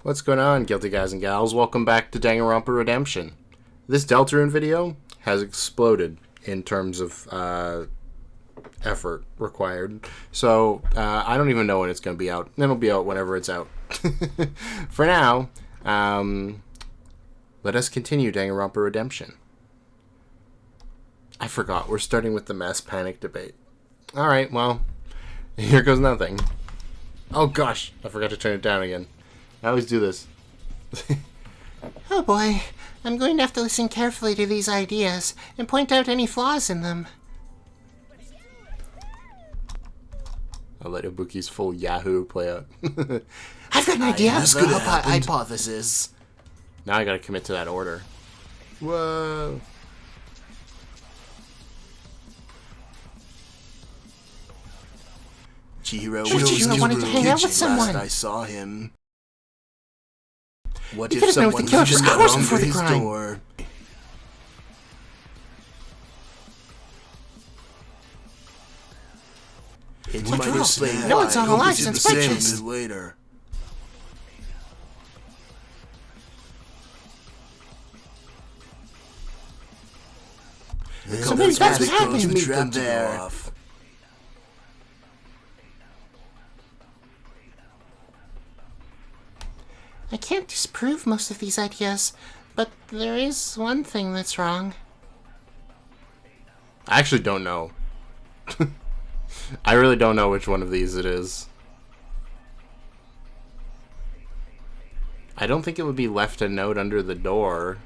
What's going on, guilty guys and gals? Welcome back to Danganronpa Redemption. This Deltarune video has exploded in terms of effort required. So, I don't even know when it's going to be out. It'll be out whenever it's out. For now, let us continue Danganronpa Redemption. I forgot. We're starting with the mass panic debate. Alright, well, here goes nothing. Oh gosh, I forgot to turn it down again. I always do this. Oh boy, I'm going to have to listen carefully to these ideas and point out any flaws in them. I'll let Ibuki's full Yahoo play out. I've got an idea. This could have happened. Hypothesis. Now I gotta commit to that order. Whoa. Chihiro wanted to hang out with someone. Last I saw him. What He if could've been with someone the killer just just got hours on before the his crime. door? It might true. explain No why one's on Hope alive did since the same breakfast. later. So maybe that's what happened. happened. Meet them there. I can't disprove most of these ideas, but there is one thing that's wrong. I actually don't know. I really don't know which one of these it is. I don't think it would be left a note under the door.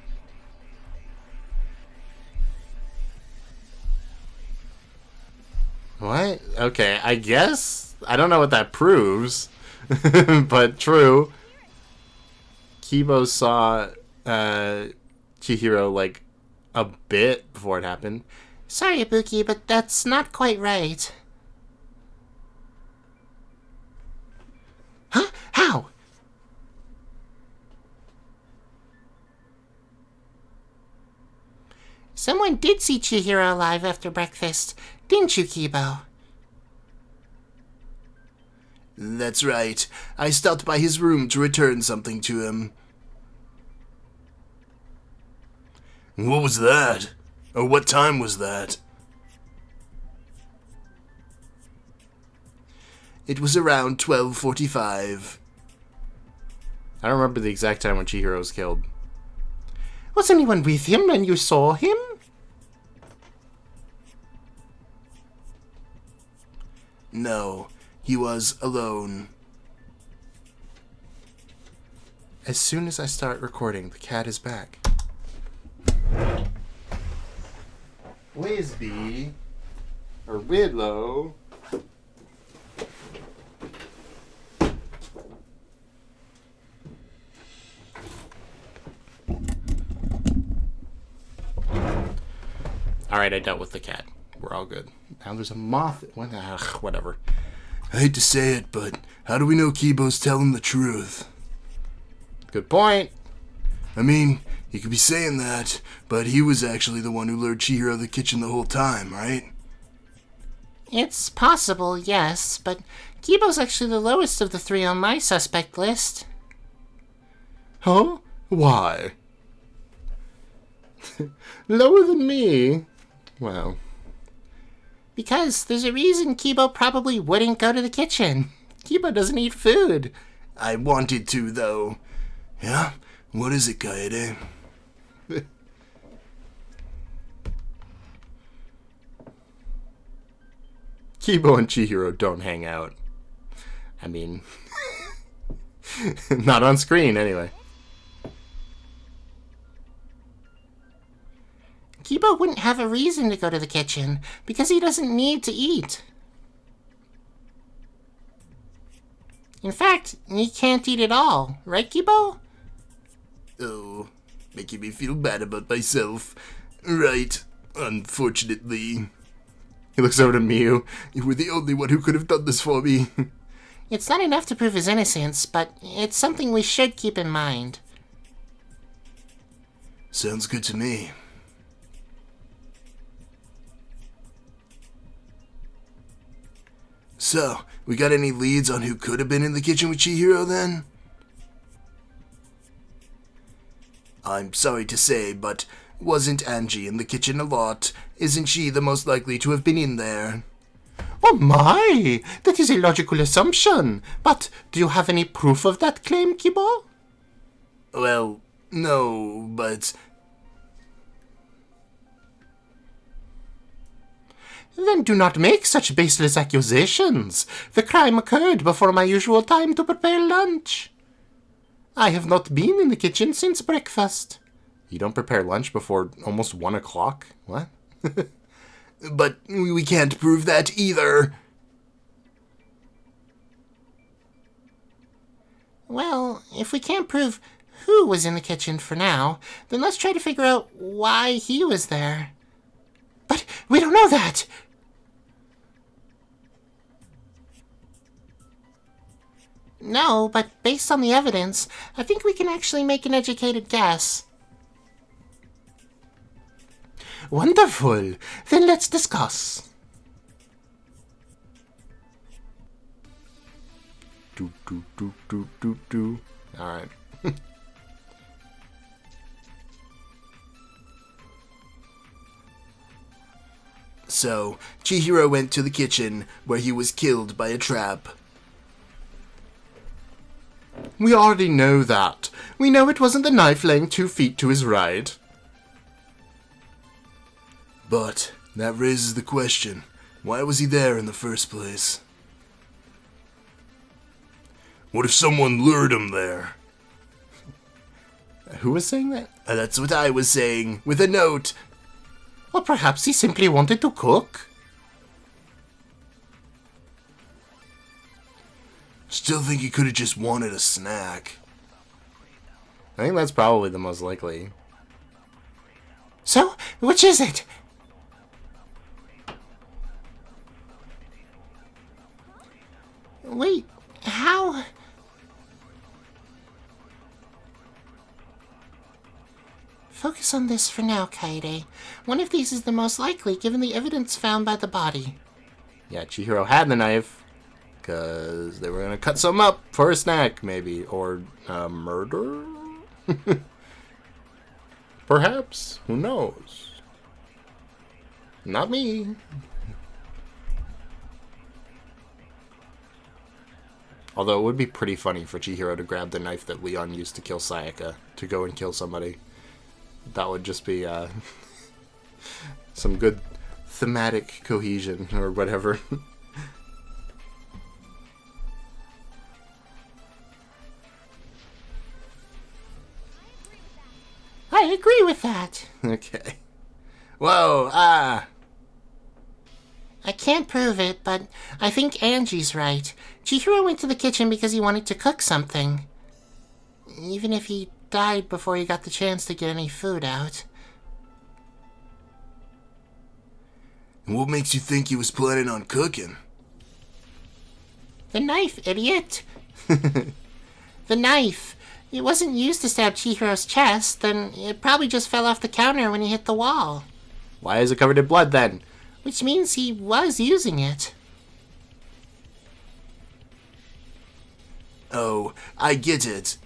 What? Okay, I guess. I don't know what that proves. But true. Kibo saw Chihiro like a bit before it happened. Sorry, Ibuki, but that's not quite right. Huh? How? Someone did see Chihiro alive after breakfast, didn't you, Kibo? That's right. I stopped by his room to return something to him. What was that? Or what time was that? It was around 12:45. I don't remember the exact time when Chihiro was killed. Was anyone with him when you saw him? No, he was alone. As soon as I start recording, the cat is back. Wisby. Or Widlow. Alright, I dealt with the cat. We're all good. Now there's a moth. Whatever. I hate to say it, but how do we know Kibo's telling the truth? Good point. I mean, he could be saying that, but he was actually the one who lured Chihiro to the kitchen the whole time, right? It's possible, yes, but Kibo's actually the lowest of the three on my suspect list. Huh? Why? Lower than me? Wow. Because there's a reason Kibo probably wouldn't go to the kitchen. Kibo doesn't eat food. I wanted to, though. Yeah? What is it, Kaede? Kibo and Chihiro don't hang out. I mean, not on screen, anyway. Kibo wouldn't have a reason to go to the kitchen because he doesn't need to eat. In fact, he can't eat at all, right, Kibo? Oh, making me feel bad about myself. Right, unfortunately. He looks over to Miu. You were the only one who could have done this for me. It's not enough to prove his innocence, but it's something we should keep in mind. Sounds good to me. So, we got any leads on who could have been in the kitchen with Chihiro then? I'm sorry to say, but wasn't Angie in the kitchen a lot? Isn't she the most likely to have been in there? Oh my! That is a logical assumption. But do you have any proof of that claim, Kibo? Well, no, but... Then do not make such baseless accusations. The crime occurred before my usual time to prepare lunch. I have not been in the kitchen since breakfast. You don't prepare lunch before almost 1 o'clock? What? But we can't prove that either. Well, if we can't prove who was in the kitchen for now, then let's try to figure out why he was there. But we don't know that! No, but based on the evidence, I think we can actually make an educated guess. Wonderful! Then let's discuss. Alright. So, Chihiro went to the kitchen, where he was killed by a trap. We already know that. We know it wasn't the knife laying 2 feet to his right. But that raises the question, why was he there in the first place? What if someone lured him there? Who was saying that? That's what I was saying, with a note. Or perhaps he simply wanted to cook. Still think he could have just wanted a snack. I think that's probably the most likely. So, which is it? Wait, how... Focus on this for now, Kaede. One of these is the most likely, given the evidence found by the body. Yeah, Chihiro had the knife, because they were going to cut some up for a snack, maybe. Or murder? Perhaps. Who knows? Not me. Although it would be pretty funny for Chihiro to grab the knife that Leon used to kill Sayaka to go and kill somebody. That would just be some good thematic cohesion or whatever. I agree with that. Okay. Whoa, ah! I can't prove it, but I think Angie's right. Chihiro went to the kitchen because he wanted to cook something. Even if he died before he got the chance to get any food out. And what makes you think he was planning on cooking? The knife, idiot! The knife! It wasn't used to stab Chihiro's chest, then it probably just fell off the counter when he hit the wall. Why is it covered in blood then? Which means he was using it. Oh, I get it.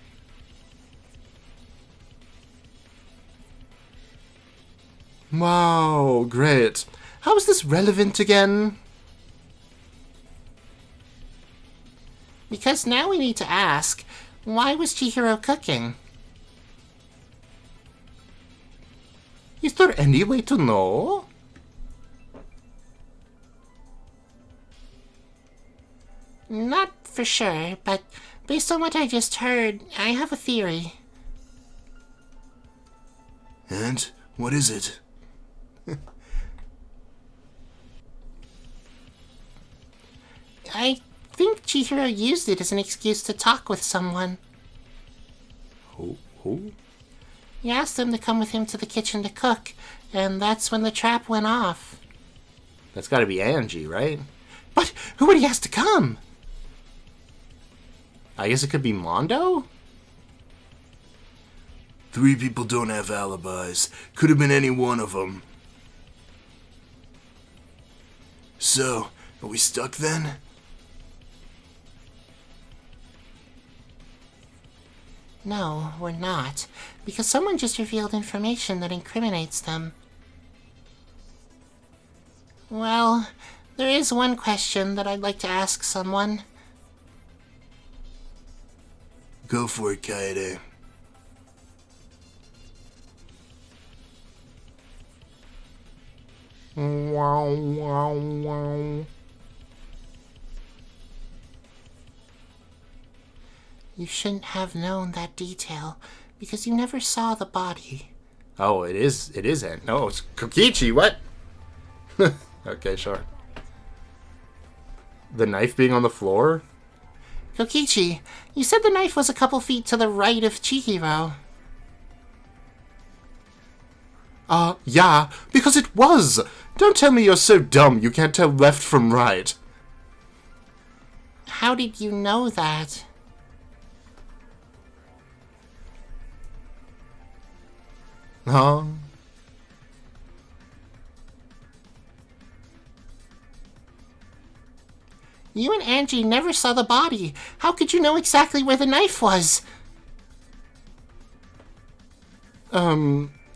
Wow, great. How is this relevant again? Because now we need to ask, why was Chihiro cooking? Is there any way to know? Not for sure, but based on what I just heard, I have a theory. And what is it? I think Chihiro used it as an excuse to talk with someone. Who? He asked them to come with him to the kitchen to cook, and that's when the trap went off. That's gotta be Angie, right? But who would he ask to come? I guess it could be Mondo? 3 people don't have alibis. Could have been any one of them. So, are we stuck then? No, we're not. Because someone just revealed information that incriminates them. Well, there is one question that I'd like to ask someone. Go for it, Kaede. Wow, wow, wow. You shouldn't have known that detail, because you never saw the body. Oh, it is Ant. No, it's Kokichi, what? Okay, sure. The knife being on the floor? Kokichi, you said the knife was a couple feet to the right of Chihiro. Yeah, because it was! Don't tell me you're so dumb you can't tell left from right. How did you know that? Huh? You and Angie never saw the body. How could you know exactly where the knife was?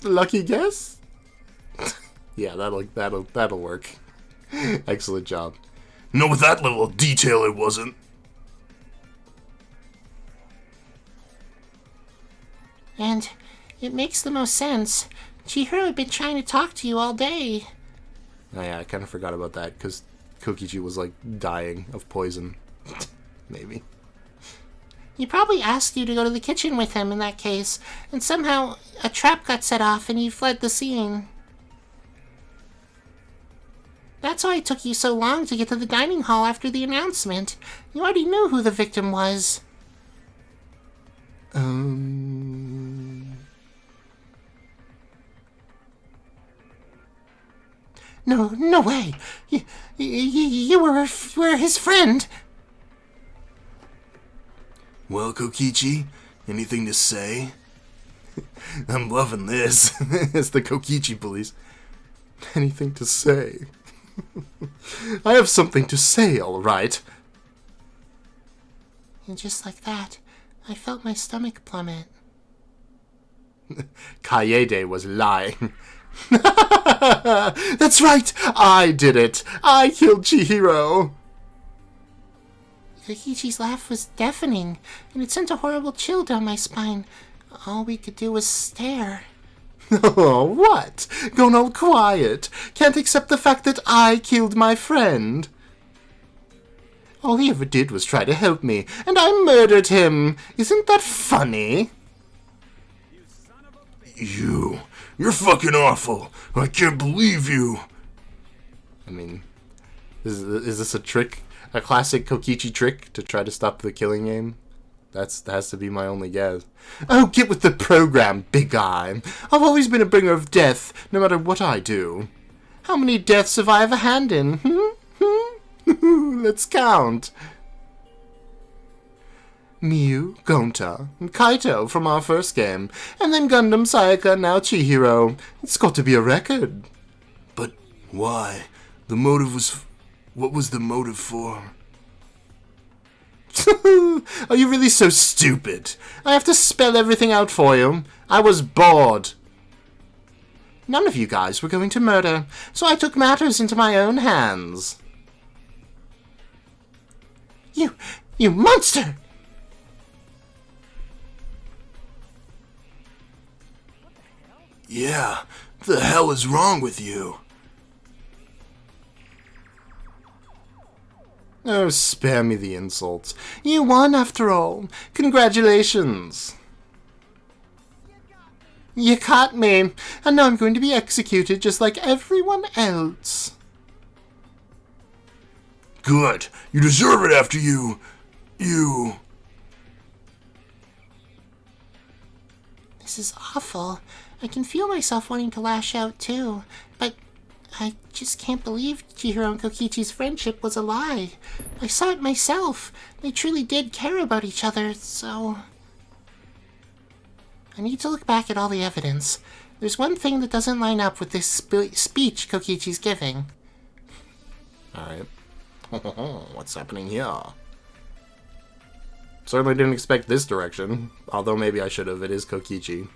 Lucky guess? Yeah, that'll work. Excellent job. No, with that level of detail, it wasn't. And it makes the most sense. Chihiro had been trying to talk to you all day. Oh yeah, I kind of forgot about that, because Kokichi was, like, dying of poison. Maybe. He probably asked you to go to the kitchen with him in that case, and somehow a trap got set off and you fled the scene. That's why it took you so long to get to the dining hall after the announcement. You already knew who the victim was. No way. You were his friend. Well, Kokichi, anything to say? I'm loving this. It's the Kokichi police. Anything to say? I have something to say, all right. And just like that, I felt my stomach plummet. Kaede was lying. That's right! I did it! I killed Chihiro! Kokichi's laugh was deafening, and it sent a horrible chill down my spine. All we could do was stare. Oh, what? Gone all quiet? Can't accept the fact that I killed my friend? All he ever did was try to help me, and I murdered him! Isn't that funny? You're fucking awful. I can't believe you. I mean, is this a trick? A classic Kokichi trick to try to stop the killing game? That has to be my only guess. Oh, get with the program, Big Eye. I've always been a bringer of death, no matter what I do. How many deaths have I ever hand in? Let's count. Miu, Gonta, and Kaito from our first game, and then Gundam, Sayaka, now Chihiro. It's got to be a record. But why? The motive was... What was the motive for? Are you really so stupid? I have to spell everything out for you. I was bored. None of you guys were going to murder, so I took matters into my own hands. You monster! Yeah, the hell is wrong with you? Oh, spare me the insults. You won, after all. Congratulations. You caught me, and now I'm going to be executed just like everyone else. Good. You deserve it after you... This is awful. I can feel myself wanting to lash out too, but I just can't believe Chihiro and Kokichi's friendship was a lie. I saw it myself. They truly did care about each other, so... I need to look back at all the evidence. There's one thing that doesn't line up with this speech Kokichi's giving. Alright. What's happening here? Certainly didn't expect this direction. Although maybe I should have. It is Kokichi.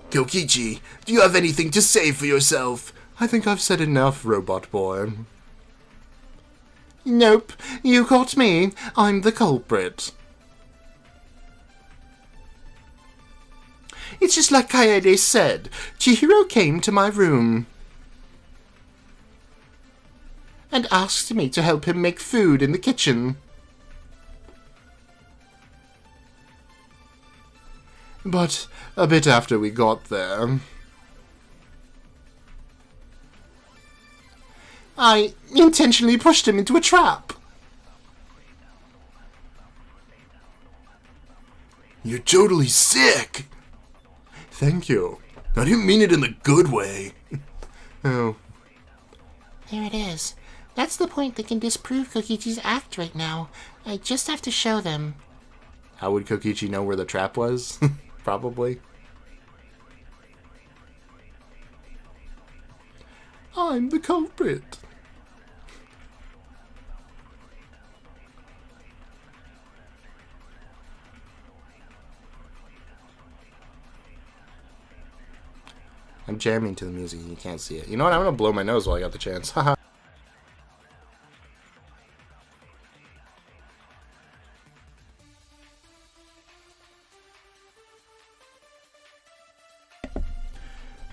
Kokichi, do you have anything to say for yourself? I think I've said enough, robot boy. Nope, you caught me. I'm the culprit. It's just like Kaede said. Chihiro came to my room and asked me to help him make food in the kitchen. But a bit after we got there, I intentionally pushed him into a trap. You're totally sick. Thank you. I didn't mean it in the good way. Oh. There it is. That's the point that can disprove Kokichi's act right now. I just have to show them. How would Kokichi know where the trap was? Probably. I'm the culprit. I'm jamming to the music and you can't see it. You know what? I'm going to blow my nose while I got the chance. Haha.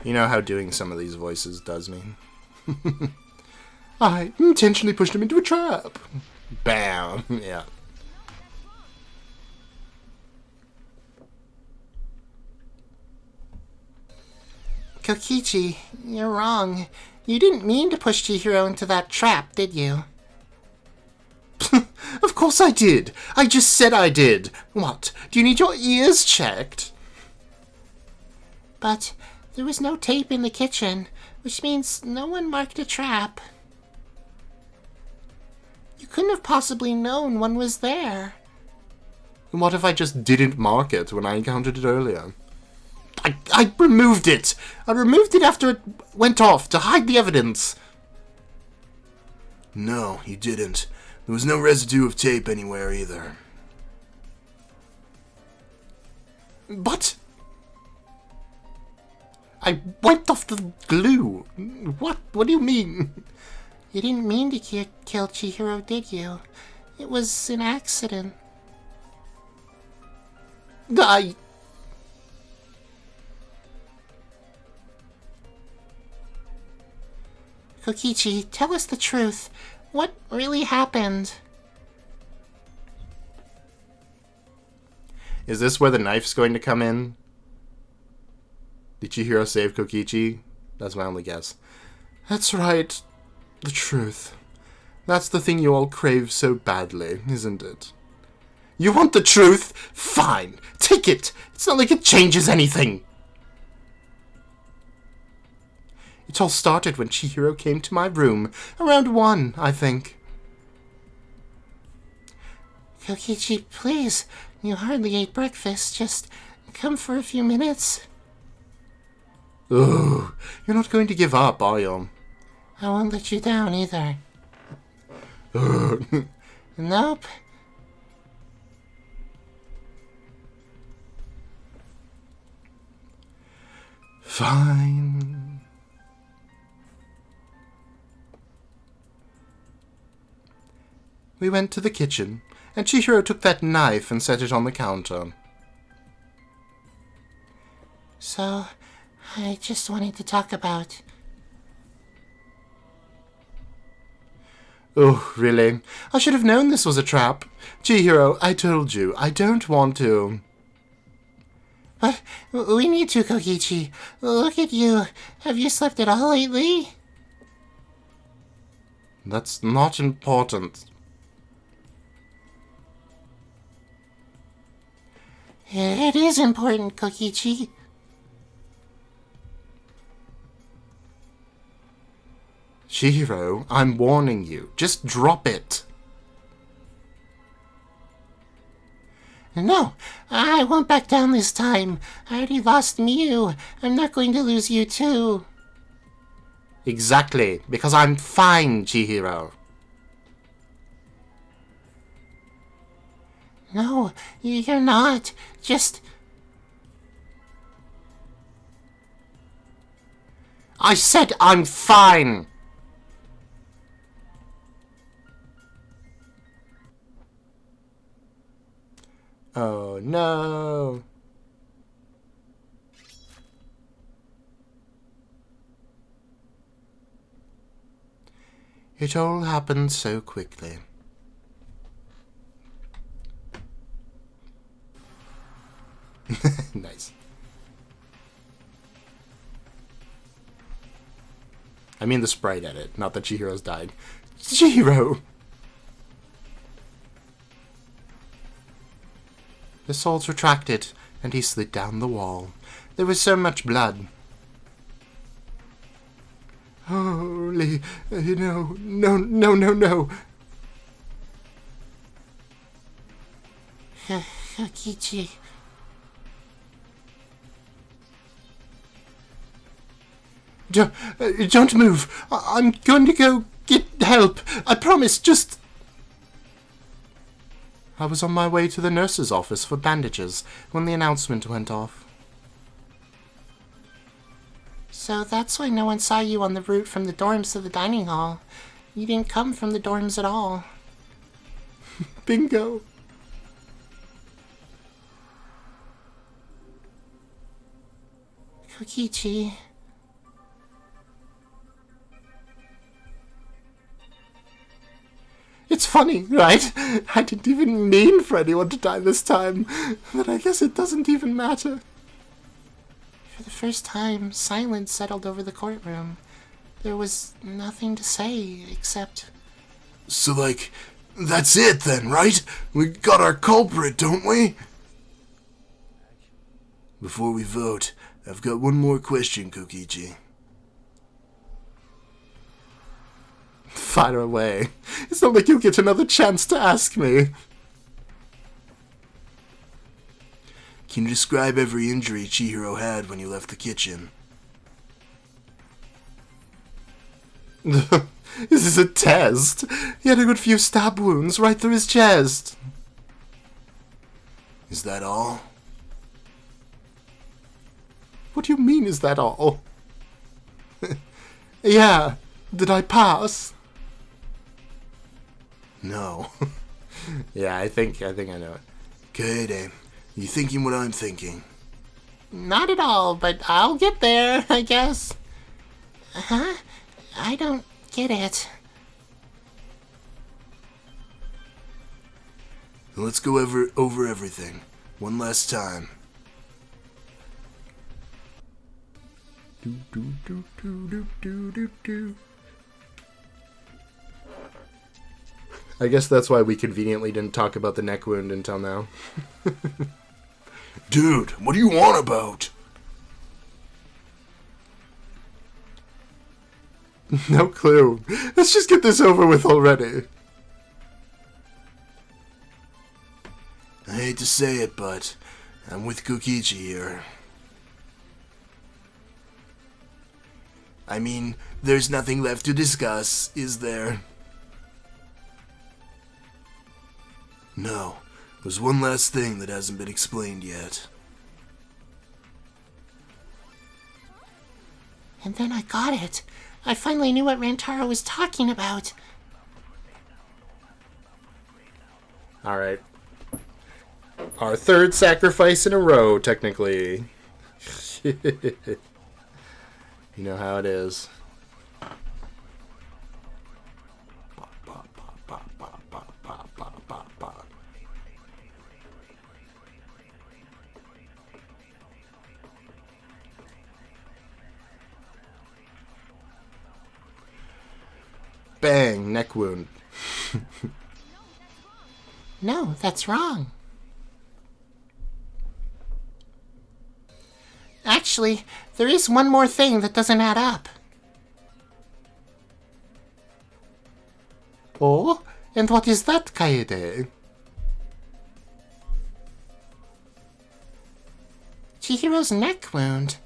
You know how doing some of these voices does me. I intentionally pushed him into a trap. Bam. Yeah. Kokichi, you're wrong. You didn't mean to push Chihiro into that trap, did you? Of course I did. I just said I did. What? Do you need your ears checked? But there was no tape in the kitchen, which means no one marked a trap. You couldn't have possibly known one was there. What if I just didn't mark it when I encountered it earlier? I removed it! I removed it after it went off to hide the evidence. No, you didn't. There was no residue of tape anywhere either. But I wiped off the glue. What? What do you mean? You didn't mean to kill Chihiro, did you? It was an accident. Kokichi, tell us the truth. What really happened? Is this where the knife's going to come in? Did Chihiro save Kokichi? That's my only guess. That's right. The truth. That's the thing you all crave so badly, isn't it? You want the truth? Fine. Take it. It's not like it changes anything. It all started when Chihiro came to my room. Around 1, I think. Kokichi, please. You hardly ate breakfast. Just come for a few minutes. Ugh. You're not going to give up, are you? I won't let you down either. Ugh. Nope. Fine. We went to the kitchen, and Chihiro took that knife and set it on the counter. So, I just wanted to talk about... Oh, really? I should have known this was a trap. Chihiro, I told you, I don't want to. But we need to, Kokichi. Look at you. Have you slept at all lately? That's not important. It is important, Kokichi. Chihiro, I'm warning you. Just drop it. No, I won't back down this time. I already lost Mew. I'm not going to lose you too. Exactly, because I'm fine, Chihiro. No, you're not. Just... I said I'm fine! Oh no! It all happened so quickly. Nice. I mean the sprite edit, not that Chihiro's died. Chihiro! The swords retracted, and he slid down the wall. There was so much blood. Holy... no, no, no, no, no. Kokichi. Don't move. I'm going to go get help. I promise, just... I was on my way to the nurse's office for bandages when the announcement went off. So that's why no one saw you on the route from the dorms to the dining hall. You didn't come from the dorms at all. Bingo. Kokichi. It's funny, right? I didn't even mean for anyone to die this time, but I guess it doesn't even matter. For the first time, silence settled over the courtroom. There was nothing to say except... So, like, that's it then, right? We got our culprit, don't we? Before we vote, I've got one more question, Kokichi. Fire away. It's not like you'll get another chance to ask me. Can you describe every injury Chihiro had when you left the kitchen? This is a test. He had a good few stab wounds right through his chest. Is that all? What do you mean, is that all? Yeah. Did I pass? No. Yeah, I think I know it. Kaede, you thinking what I'm thinking? Not at all, but I'll get there, I guess. Huh? I don't get it. Let's go over everything. One last time. Do, do, do, do, do, do, do, do. I guess that's why we conveniently didn't talk about the neck wound until now. Dude, what do you want about? No clue. Let's just get this over with already. I hate to say it, but I'm with Kokichi here. I mean, there's nothing left to discuss, is there? No, there's one last thing that hasn't been explained yet. And then I got it. I finally knew what Rantaro was talking about. Alright. Our third sacrifice in a row, technically. You know how it is. Bang, neck wound. No, that's wrong. Actually, there is one more thing that doesn't add up. Oh? And what is that, Kaede? Chihiro's neck wound.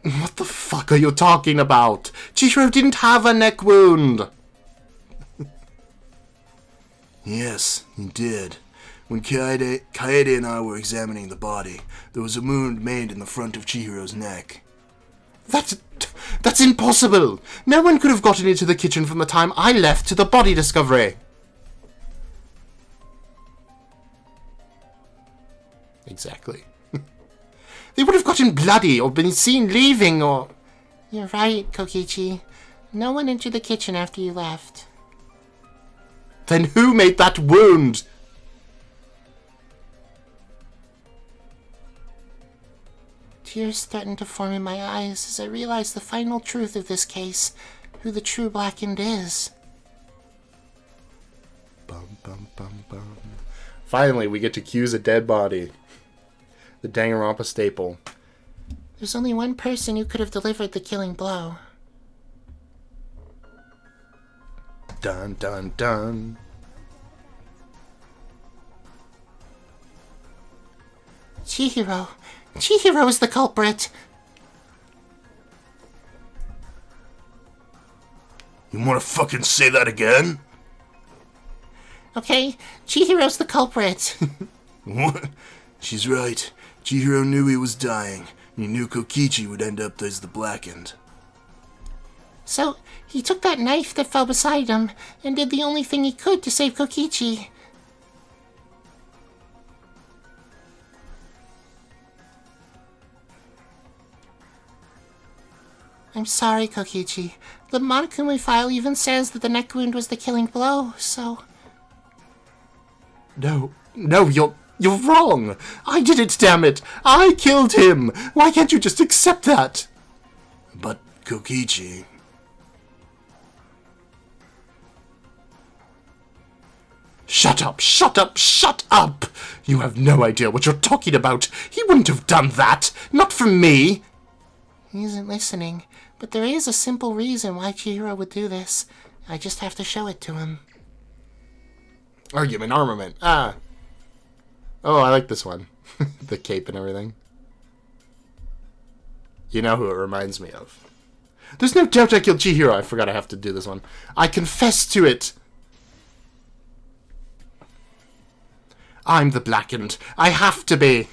What the fuck are you talking about? Chihiro didn't have a neck wound. Yes, he did. When Kaede and I were examining the body, there was a wound made in the front of Chihiro's neck. That's impossible! No one could have gotten into the kitchen from the time I left to the body discovery. Exactly. They would have gotten bloody or been seen leaving or... You're right, Kokichi. No one entered the kitchen after you left. Then who made that wound? Tears threatened to form in my eyes as I realized the final truth of this case, who the true Blackened is. Bum, bum, bum, bum. Finally, we get to accuse a dead body. The Danganronpa staple. There's only one person who could have delivered the killing blow. Dun, dun, dun. Chihiro. Chihiro is the culprit. You wanna fucking say that again? Okay, Chihiro's the culprit. What? She's right. Chihiro knew he was dying, and he knew Kokichi would end up as the Blackened. So, he took that knife that fell beside him and did the only thing he could to save Kokichi. I'm sorry, Kokichi. The Monokuma file even says that the neck wound was the killing blow, so... No, you're wrong. I did it, damn it. I killed him. Why can't you just accept that? But Kokichi... Shut up, shut up, shut up! You have no idea what you're talking about. He wouldn't have done that. Not for me. He isn't listening, but there is a simple reason why Chihiro would do this. I just have to show it to him. Argument, armament. Ah. Oh, I like this one. The cape and everything. You know who it reminds me of. There's no doubt I killed Chihiro. I forgot I have to do this one. I confess to it. I'm the Blackened. I have to be.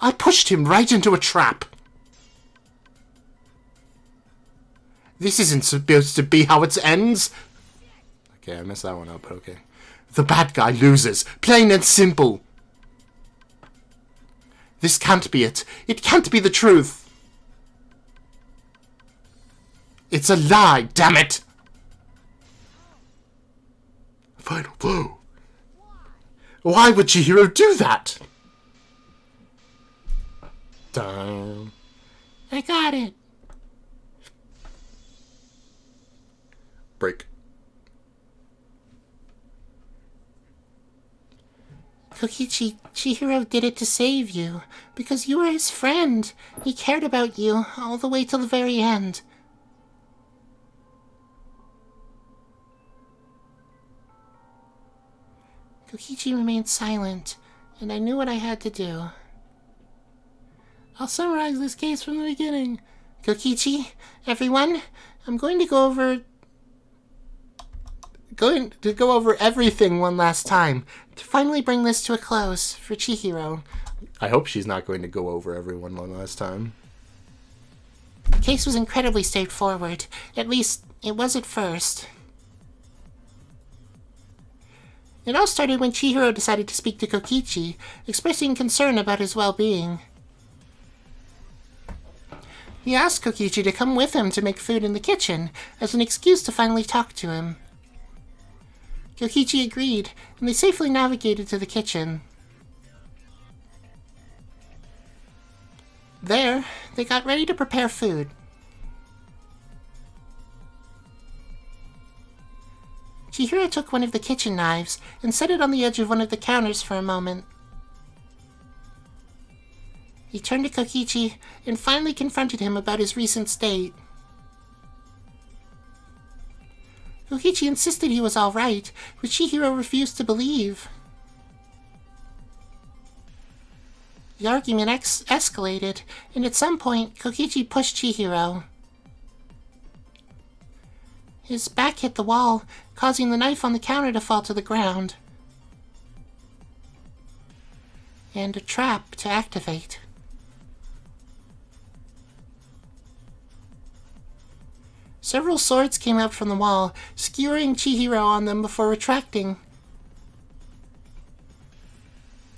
I pushed him right into a trap. This isn't supposed to be how it ends. Okay, I messed that one up, but okay. The bad guy loses. Plain and simple. This can't be it. It can't be the truth. It's a lie, damn it. Final blow. Why would Chihiro do that? Dun. I got it. Break. Kokichi, Chihiro did it to save you, because you were his friend. He cared about you all the way till the very end. Kokichi remained silent, and I knew what I had to do. I'll summarize this case from the beginning. Kokichi, everyone, I'm going to go over everything one last time to finally bring this to a close for Chihiro. I hope she's not going to go over everyone one last time. The case was incredibly straightforward. At least, it was at first. It all started when Chihiro decided to speak to Kokichi, expressing concern about his well-being. He asked Kokichi to come with him to make food in the kitchen, as an excuse to finally talk to him. Kokichi agreed, and they safely navigated to the kitchen. There, they got ready to prepare food. Chihiro took one of the kitchen knives and set it on the edge of one of the counters for a moment. He turned to Kokichi and finally confronted him about his recent state. Kokichi insisted he was all right, but Chihiro refused to believe. The argument escalated, and at some point, Kokichi pushed Chihiro. His back hit the wall, causing the knife on the counter to fall to the ground. And a trap to activate. Several swords came out from the wall, skewering Chihiro on them before retracting.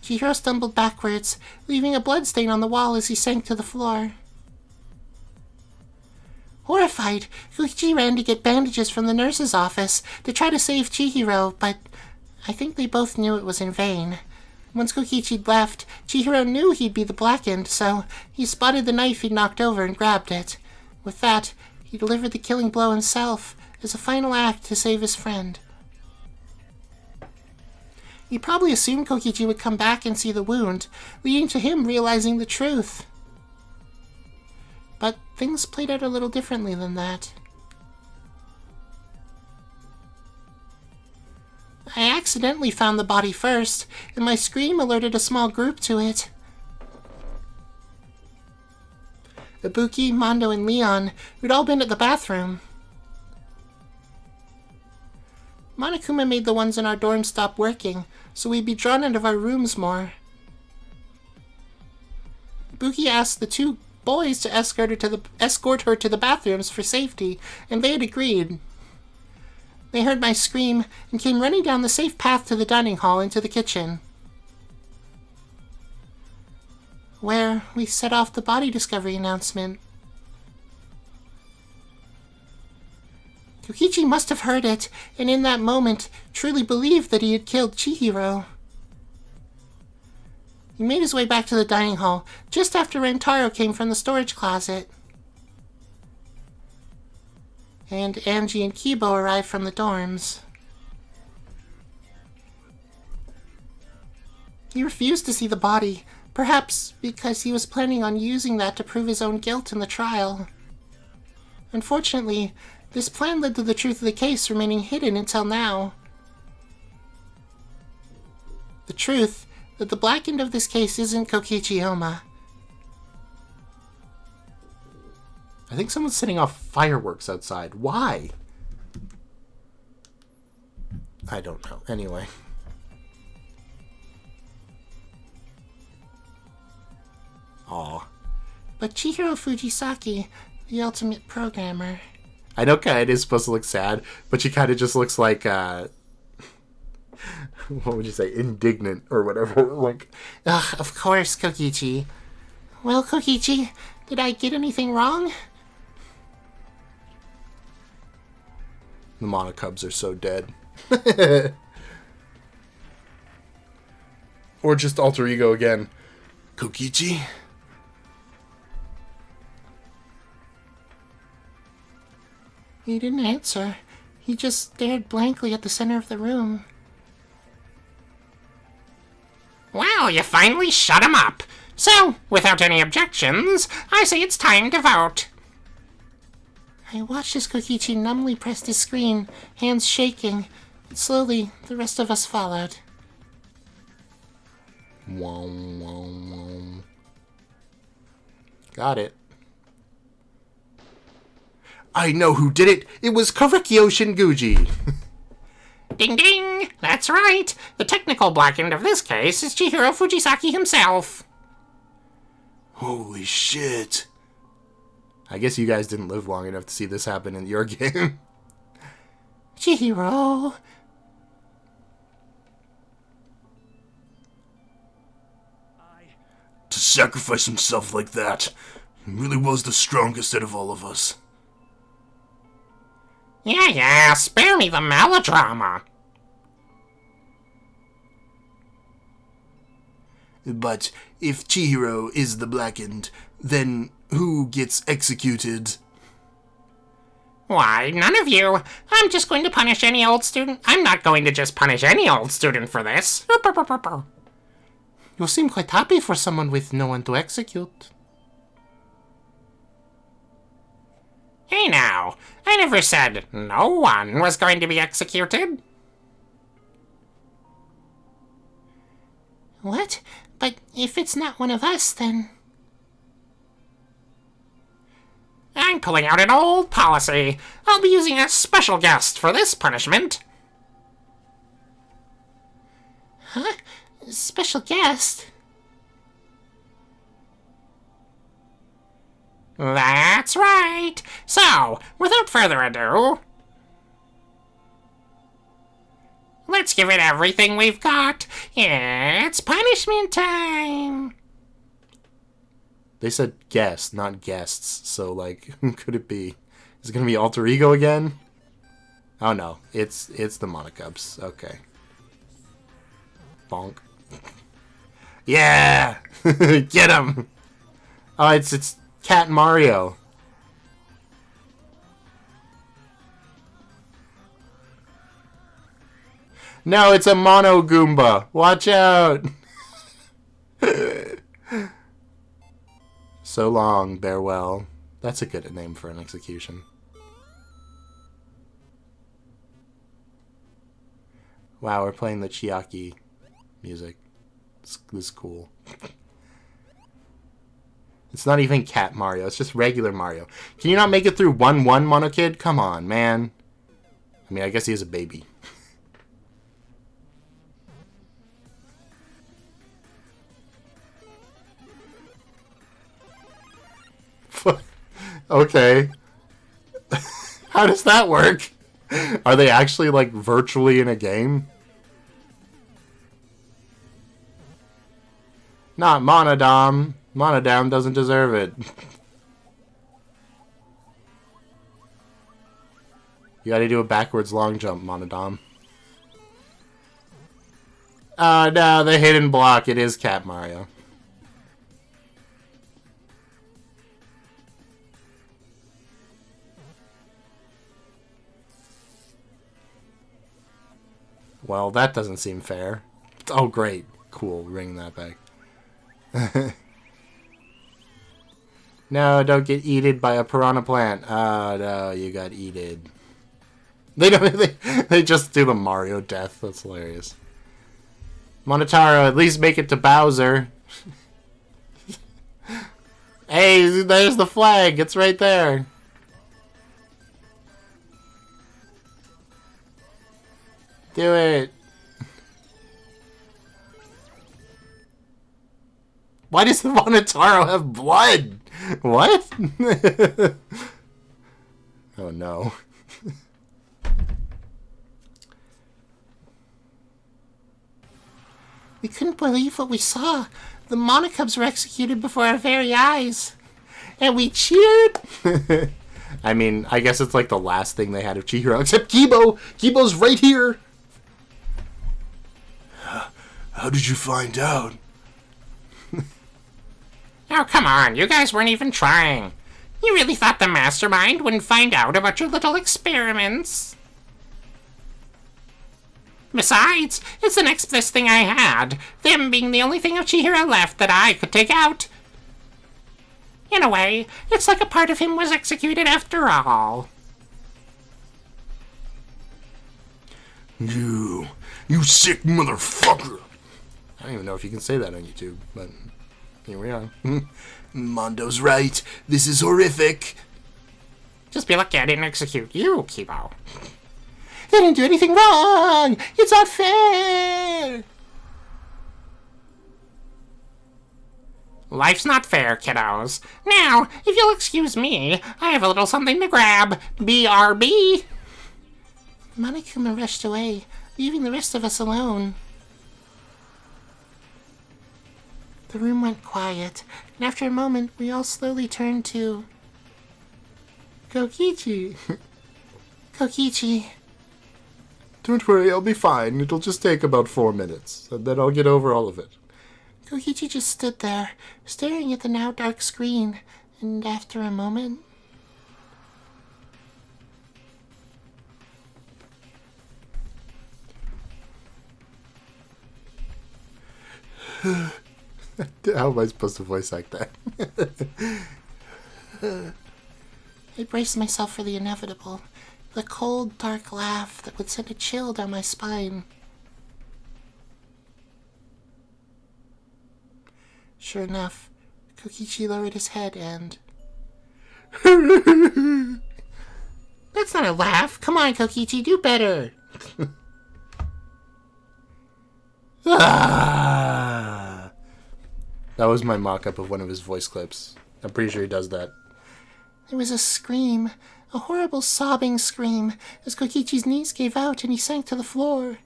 Chihiro stumbled backwards, leaving a bloodstain on the wall as he sank to the floor. Horrified, Kokichi ran to get bandages from the nurse's office to try to save Chihiro, but I think they both knew it was in vain. Once Kokichi left, Chihiro knew he'd be the Blackened, so he spotted the knife he'd knocked over and grabbed it. With that, he delivered the killing blow himself as a final act to save his friend. He probably assumed Kokichi would come back and see the wound, leading to him realizing the truth. But things played out a little differently than that. I accidentally found the body first, and my scream alerted a small group to it. Ibuki, Mondo, and Leon, who'd all been at the bathroom. Monokuma made the ones in our dorm stop working, so we'd be drawn out of our rooms more. Ibuki asked the two boys to escort her to the bathrooms for safety, and they had agreed. They heard my scream and came running down the safe path to the dining hall into the kitchen, where we set off the body discovery announcement. Kokichi must have heard it, and in that moment, truly believed that he had killed Chihiro. He made his way back to the dining hall, just after Rentaro came from the storage closet. And Angie and Kibo arrived from the dorms. He refused to see the body, perhaps because he was planning on using that to prove his own guilt in the trial. Unfortunately, this plan led to the truth of the case remaining hidden until now. The truth that the Blackened of this case isn't Kokichi Oma. I think someone's setting off fireworks outside. Why? I don't know. Anyway. Aw. But Chihiro Fujisaki, the ultimate programmer. I know Kaede is supposed to look sad, but she kind of just looks like, what would you say, indignant or whatever. Like, ugh, of course, Kokichi. Well, Kokichi, did I get anything wrong? the Monocubs are so dead. Or just alter ego again. Kokichi? He didn't answer. He just stared blankly at the center of the room. Well, you finally shut him up. So, without any objections, I say it's time to vote. I watched as Kokichi numbly pressed his screen, hands shaking, and slowly the rest of us followed. Wow, wow, wow. Got it. I know who did it! It was Karekyo Shinguji! Ding ding! That's right! The technical Blackened of this case is Chihiro Fujisaki himself. Holy shit. I guess you guys didn't live long enough to see this happen in your game. Chihiro. To sacrifice himself like that, he really was the strongest out of all of us. Yeah, spare me the melodrama. But if Chihiro is the Blackened, then who gets executed? Why, none of you. I'm just going to punish any old student. I'm not going to just punish any old student for this. You seem quite happy for someone with no one to execute. Hey now, I never said no one was going to be executed. What? But if it's not one of us, then... I'm pulling out an old policy. I'll be using a special guest for this punishment. Special guest? That's right. So, without further ado, let's give it everything we've got. It's punishment time. They said guest, not guests. So, like, who could it be? Is it gonna be Alter Ego again? Oh no, it's the Monocubs. Okay. Bonk. Yeah! Get him! Oh, it's Cat Mario. No, it's a Mono Goomba. Watch out! So long, farewell. That's a good name for an execution. Wow, we're playing the Chiaki music. This is cool. It's not even Cat Mario. It's just regular Mario. Can you not make it through 1-1, Monokid? Come on, man. I mean, I guess he is a baby. Okay. How does that work? Are they actually, like, virtually in a game? Not Monodam. Monodam doesn't deserve it. You gotta do a backwards long jump, Monodam. Oh no, the hidden block. It is Cat Mario. Well, that doesn't seem fair. Oh, great. Cool. Bring that back. No, don't get eated by a piranha plant. Oh, no, you got eated. They don't. They just do the Mario death. That's hilarious. Monotaro, at least make it to Bowser. Hey, there's the flag. It's right there. Do it. Why does the Monotaro have blood? What? Oh no. We couldn't believe what we saw. The Monocubs were executed before our very eyes. And we cheered. I mean, I guess it's like the last thing they had of Chihiro, except Kibo! Kibo's right here! How did you find out? Oh, come on. You guys weren't even trying. You really thought the mastermind wouldn't find out about your little experiments? Besides, it's the next best thing I had, them being the only thing of Chihiro left that I could take out. In a way, it's like a part of him was executed after all. You sick motherfucker. I don't even know if you can say that on YouTube, but here we are. Mondo's right. This is horrific. Just be lucky I didn't execute you, Kibo. They didn't do anything wrong. It's not fair. Life's not fair, kiddos. Now, if you'll excuse me, I have a little something to grab. BRB. Monokuma rushed away, leaving the rest of us alone. The room went quiet, and after a moment, we all slowly turned to Kokichi. Kokichi. Don't worry, I'll be fine. It'll just take about 4 minutes, and then I'll get over all of it. Kokichi just stood there, staring at the now dark screen, and after a moment... How am I supposed to voice act that? I braced myself for the inevitable, the cold, dark laugh that would send a chill down my spine. Sure enough, Kokichi lowered his head and... That's not a laugh! Come on, Kokichi, do better! Ah! That was my mock-up of one of his voice clips. I'm pretty sure he does that. There was a scream, a horrible sobbing scream, as Kokichi's knees gave out and he sank to the floor.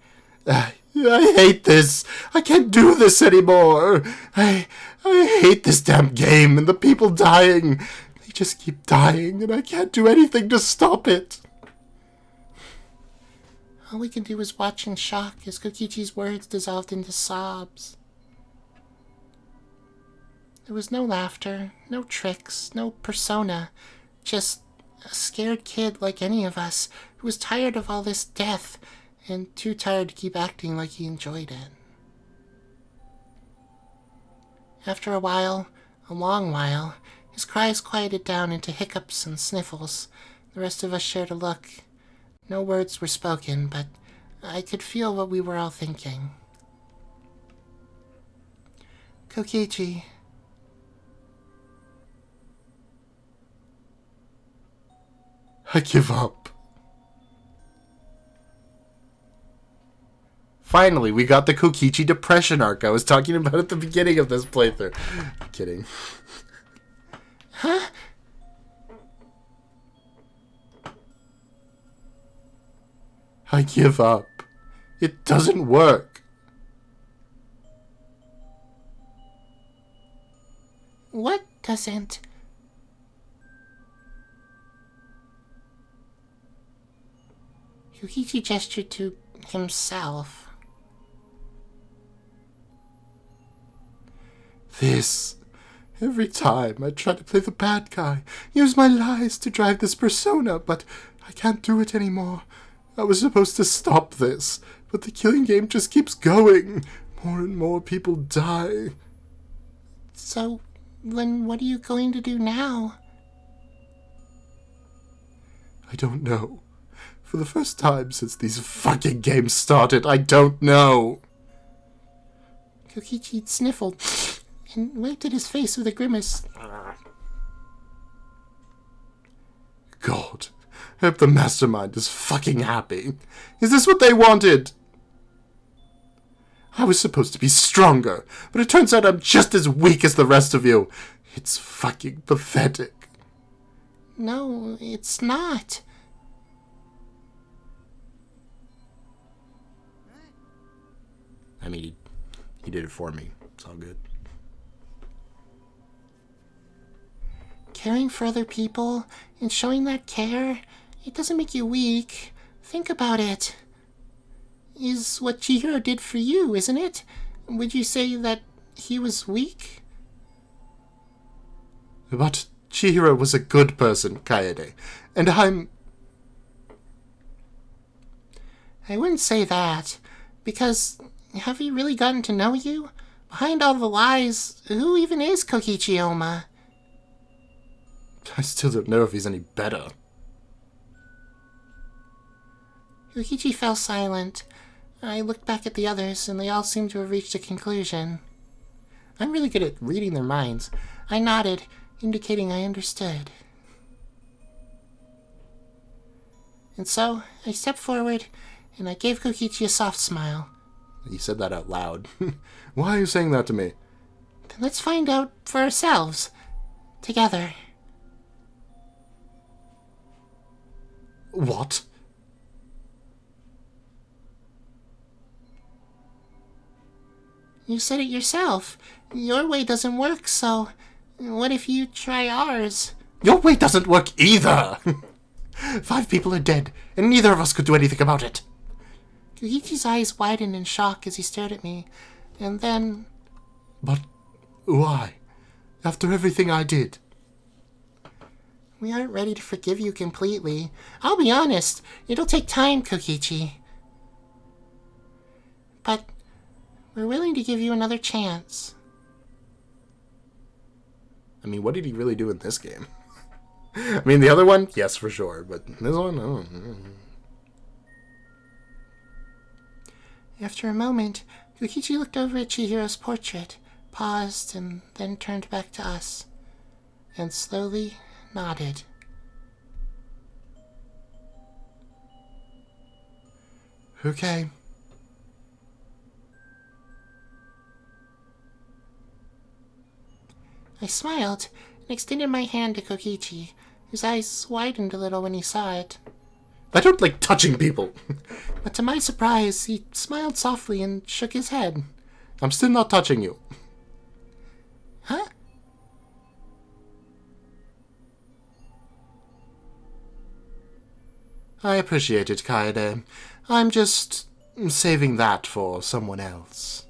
I hate this. I can't do this anymore. I hate this damn game and the people dying. They just keep dying and I can't do anything to stop it. All we could do was watch in shock as Kokichi's words dissolved into sobs. There was no laughter, no tricks, no persona, just a scared kid like any of us who was tired of all this death and too tired to keep acting like he enjoyed it. After a while, a long while, his cries quieted down into hiccups and sniffles. The rest of us shared a look. No words were spoken, but I could feel what we were all thinking. Kokichi. I give up. Finally, we got the Kokichi depression arc I was talking about at the beginning of this playthrough. I'm kidding. Huh? I give up. It doesn't work. What doesn't? Kokichi gestured to himself. This. Every time I try to play the bad guy, use my lies to drive this persona, but I can't do it anymore. I was supposed to stop this, but the killing game just keeps going. More and more people die. So, then what are you going to do now? I don't know. For the first time since these fucking games started, I don't know. Kokichi sniffled and wiped at his face with a grimace. God, I hope the mastermind is fucking happy. Is this what they wanted? I was supposed to be stronger, but it turns out I'm just as weak as the rest of you. It's fucking pathetic. No, it's not. I mean, he did it for me. It's all good. Caring for other people and showing that care, it doesn't make you weak. Think about it. Is what Chihiro did for you, isn't it? Would you say that he was weak? But Chihiro was a good person, Kaede. And I wouldn't say that, because have you really gotten to know you? Behind all the lies, who even is Kokichi Oma? I still don't know if he's any better. Kokichi fell silent. I looked back at the others, and they all seemed to have reached a conclusion. I'm really good at reading their minds. I nodded, indicating I understood. And so, I stepped forward, and I gave Kokichi a soft smile. You said that out loud. Why are you saying that to me? Then let's find out for ourselves. Together. What? You said it yourself. Your way doesn't work, so what if you try ours? Your way doesn't work either! 5 people are dead, and neither of us could do anything about it. Kokichi's eyes widened in shock as he stared at me, and then... But why? After everything I did? We aren't ready to forgive you completely. I'll be honest, it'll take time, Kokichi. But we're willing to give you another chance. I mean, what did he really do in this game? I mean, the other one, yes, for sure, but this one, I don't know. After a moment, Kokichi looked over at Chihiro's portrait, paused, and then turned back to us, and slowly nodded. Okay. I smiled and extended my hand to Kokichi, whose eyes widened a little when he saw it. I don't like touching people. But to my surprise, he smiled softly and shook his head. I'm still not touching you. Huh? I appreciate it, Kaede. I'm just saving that for someone else.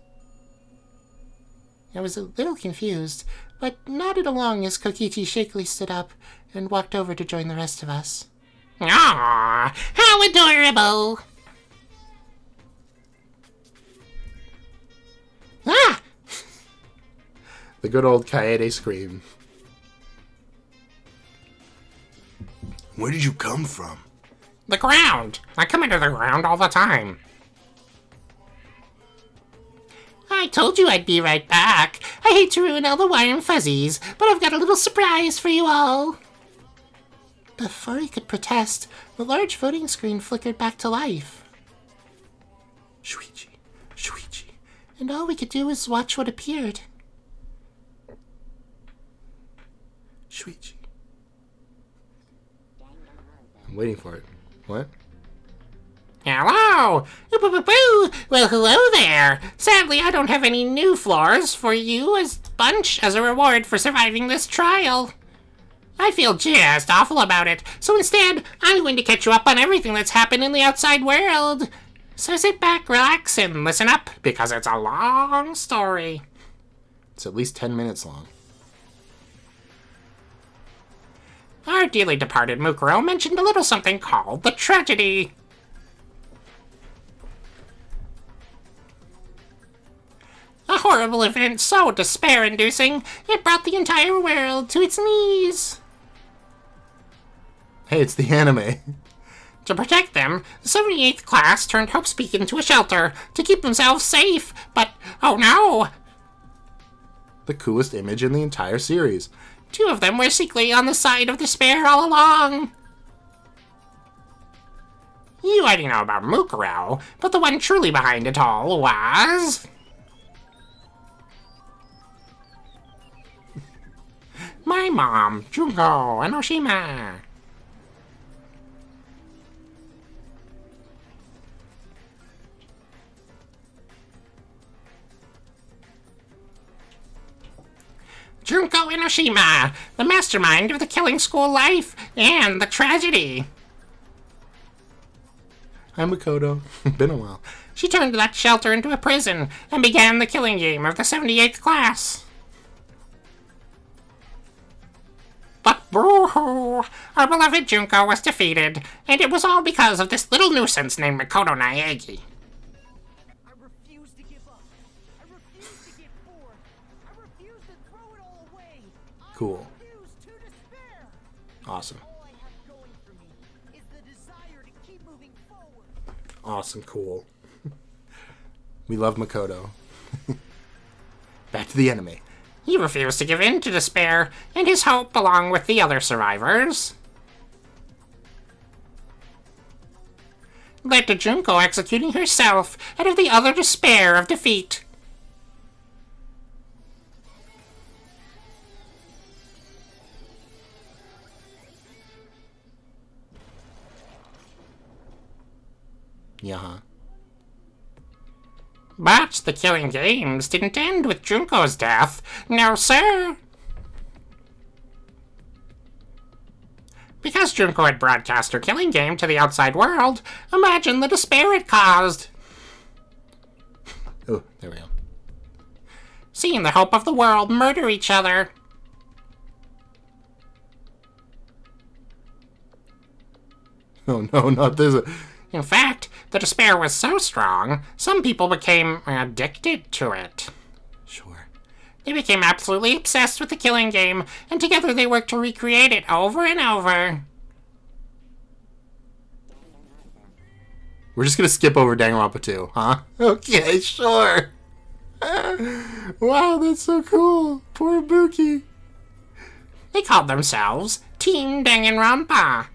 I was a little confused, but nodded along as Kokichi shakily stood up and walked over to join the rest of us. Aww, how adorable! Ah! The good old Kaede scream. Where did you come from? The ground! I come into the ground all the time. I told you I'd be right back. I hate to ruin all the warm fuzzies, but I've got a little surprise for you all. Before he could protest, the large voting screen flickered back to life. Shuichi, Shuichi. And all we could do was watch what appeared. Shuichi. I'm waiting for it. What? Hello! Boo-boo-boo-boo! Well, hello there! Sadly, I don't have any new floors for you as bunch as a reward for surviving this trial. I feel just awful about it, so instead, I'm going to catch you up on everything that's happened in the outside world. So sit back, relax, and listen up, because it's a long story. It's at least 10 minutes long. Our dearly departed Mukuro mentioned a little something called the tragedy. A horrible event so despair-inducing, it brought the entire world to its knees. Hey, it's the anime. To protect them, the 78th class turned Hope's Peak into a shelter to keep themselves safe, but oh no! The coolest image in the entire series. 2 of them were secretly on the side of despair all along. You already know about Mukuro, but the one truly behind it all was... my mom, Junko Enoshima. Junko Enoshima, the mastermind of the killing school life and the tragedy. Hi, Makoto. Been a while. She turned that shelter into a prison and began the killing game of the 78th class. But boo-hoo, our beloved Junko was defeated, and it was all because of this little nuisance named Makoto Naegi. I refuse to give up. I refuse to get bored. I refuse to throw it all away. Cool. I refuse to despair. Awesome. All I have going for me is the desire to keep moving forward. Awesome. Cool. We love Makoto. Back to the anime. He refused to give in to despair, and his hope, along with the other survivors, led to Junko executing herself out of the utter despair of defeat. Yeah. But the killing games didn't end with Junko's death. No, sir. Because Junko had broadcast her killing game to the outside world, imagine the despair it caused. Oh, there we go. Seeing the hope of the world murder each other. Oh no, not this. In fact, the despair was so strong, some people became addicted to it. Sure. They became absolutely obsessed with the killing game, and together they worked to recreate it over and over. We're just gonna skip over Danganronpa 2, huh? Okay, sure. Wow, that's so cool. Poor Buki. They called themselves Team Danganronpa.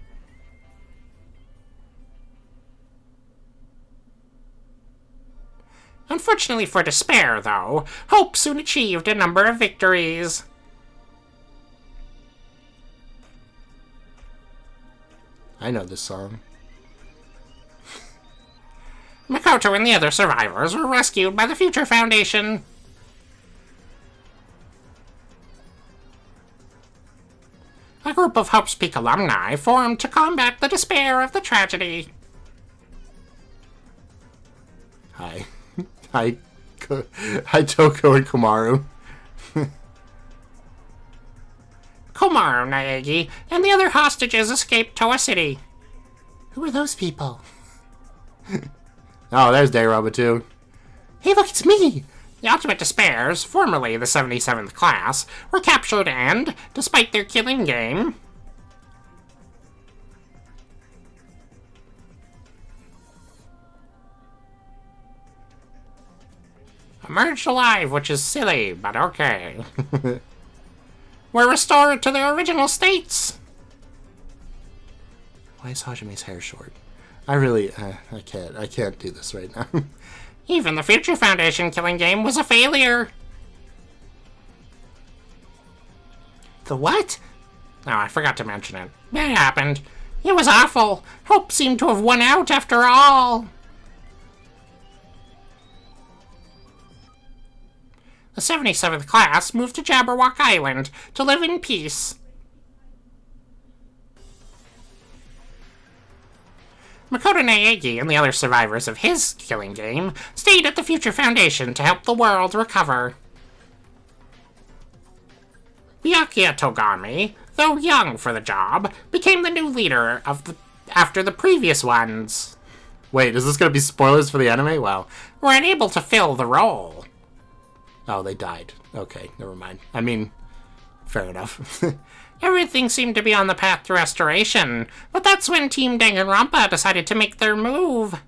Unfortunately for Despair, though, Hope soon achieved a number of victories. I know this song. Makoto and the other survivors were rescued by the Future Foundation. A group of Hope's Peak alumni formed to combat the despair of the tragedy. Hi. Hi, Toko and Komaru. Komaru, Naegi, and the other hostages escaped Toa City. Who are those people? Oh, there's Danganronpa too. Hey, look, it's me! The Ultimate Despairs, formerly the 77th class, were captured and, despite their killing game, emerged alive, which is silly, but okay. Were restored to their original states. Why is Hajime's hair short? I really, I can't do this right now. Even the Future Foundation killing game was a failure. The what? Oh, I forgot to mention it. It happened. It was awful. Hope seemed to have won out after all. The 77th class moved to Jabberwock Island to live in peace. Makoto Naegi and the other survivors of his killing game stayed at the Future Foundation to help the world recover. Byakuya Togami, though young for the job, became the new leader after the previous ones Wait, is this gonna be spoilers for the anime? Wow. were unable to fill the role. Oh, they died. Okay, never mind. I mean, fair enough. Everything seemed to be on the path to restoration, but that's when Team Danganronpa decided to make their move.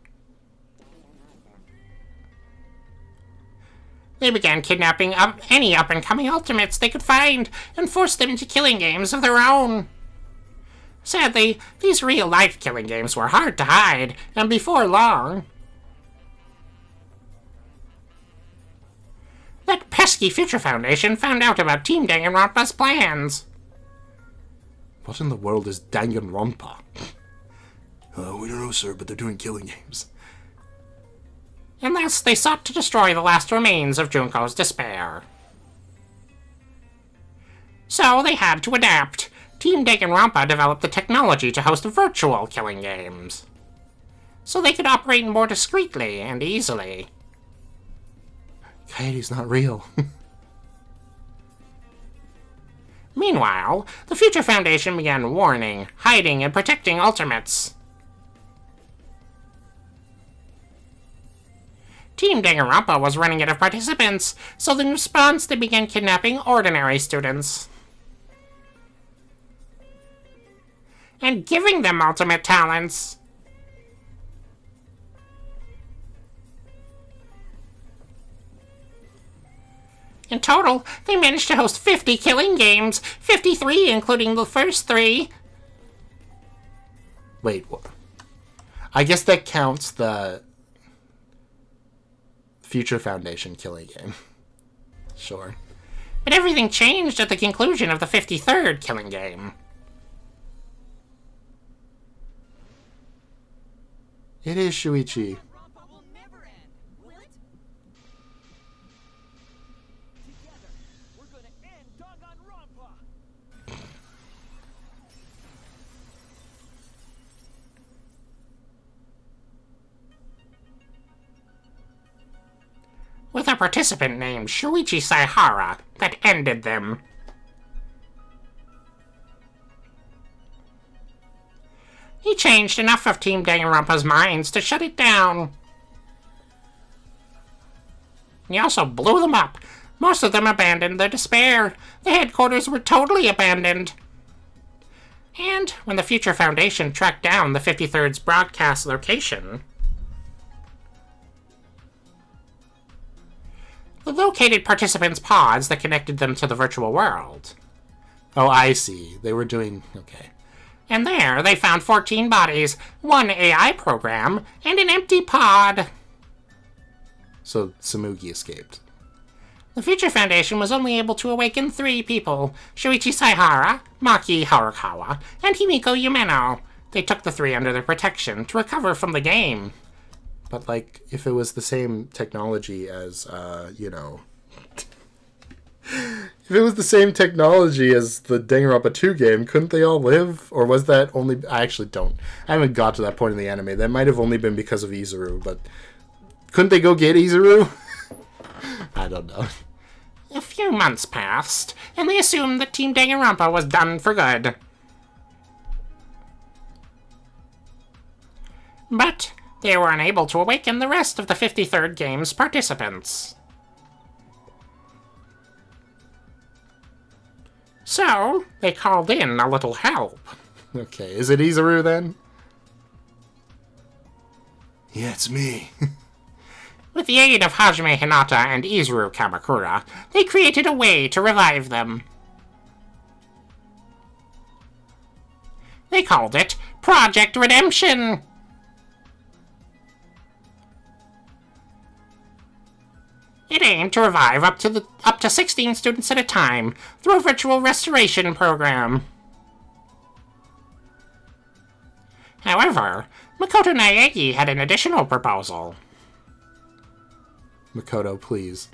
They began kidnapping any up-and-coming Ultimates they could find and forced them into killing games of their own. Sadly, these real-life killing games were hard to hide, and before long, that pesky Future Foundation found out about Team Danganronpa's plans. What in the world is Danganronpa? We don't know, sir, but they're doing killing games. And thus they sought to destroy the last remains of Junko's despair. So they had to adapt. Team Danganronpa developed the technology to host virtual killing games, so they could operate more discreetly and easily. Coyote's not real. Meanwhile, the Future Foundation began warning, hiding, and protecting Ultimates. Team Danganronpa was running out of participants, so in response they began kidnapping ordinary students and giving them ultimate talents. In total, they managed to host 50 killing games, 53 including the first 3. Wait, what? I guess that counts the Future Foundation killing game. Sure. But everything changed at the conclusion of the 53rd killing game. It is Shuichi. Danganronpa will never end, will it? Together, we're gonna end Danganronpa! With a participant named Shuichi Saihara that ended them. He changed enough of Team Danganronpa's minds to shut it down. He also blew them up. Most of them abandoned their despair. The headquarters were totally abandoned. And when the Future Foundation tracked down the 53rd's broadcast location, they located participants' pods that connected them to the virtual world. Oh, I see. They were doing... Okay. And there, they found 14 bodies, 1 AI program, and an empty pod. So Samugi escaped. The Future Foundation was only able to awaken 3 people, Shuichi Saihara, Maki Harukawa, and Himiko Yumeno. they took the three under their protection to recover from the game. But, like, if it was the same technology as, you know... If it was the same technology as the Danganronpa 2 game, couldn't they all live? Or was that only... I actually don't. I haven't got to that point in the anime. That might have only been because of Izuru, but... Couldn't they go get Izuru? I don't know. A few months passed, and they assumed that Team Danganronpa was done for good. But they were unable to awaken the rest of the 53rd game's participants. So, they called in a little help. Okay, is it Izuru then? Yeah, it's me. With the aid of Hajime Hinata and Izuru Kamakura, they created a way to revive them. They called it Project Redemption. It aimed to revive up to 16 students at a time through a virtual restoration program. However, Makoto Naegi had an additional proposal. Makoto, please.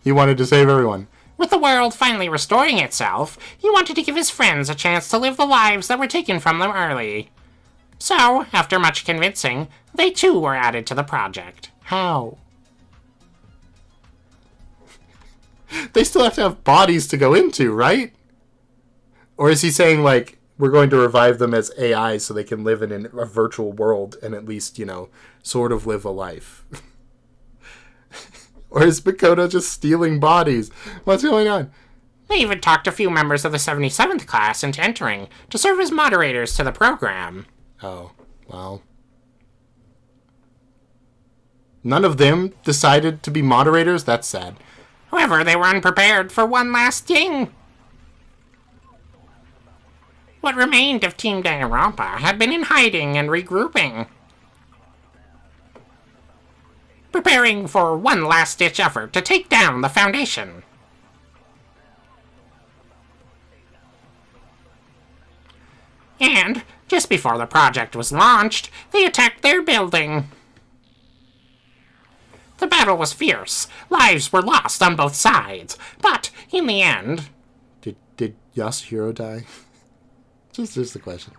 He wanted to save everyone. With the world finally restoring itself, he wanted to give his friends a chance to live the lives that were taken from them early. So, after much convincing, they too were added to the project. How? They still have to have bodies to go into, right? Or is he saying, like, we're going to revive them as AI so they can live in a virtual world and at least, you know, sort of live a life? Or is Makoto just stealing bodies? What's going on? They even talked a few members of the 77th class into entering to serve as moderators to the program. Oh, well. None of them decided to be moderators? That's sad. However, they were unprepared for one last thing. What remained of Team Danganronpa had been in hiding and regrouping, preparing for one last-ditch effort to take down the Foundation. And, just before the project was launched, they attacked their building. The battle was fierce. Lives were lost on both sides, but, in the end... Did Yasuhiro die? Just a question.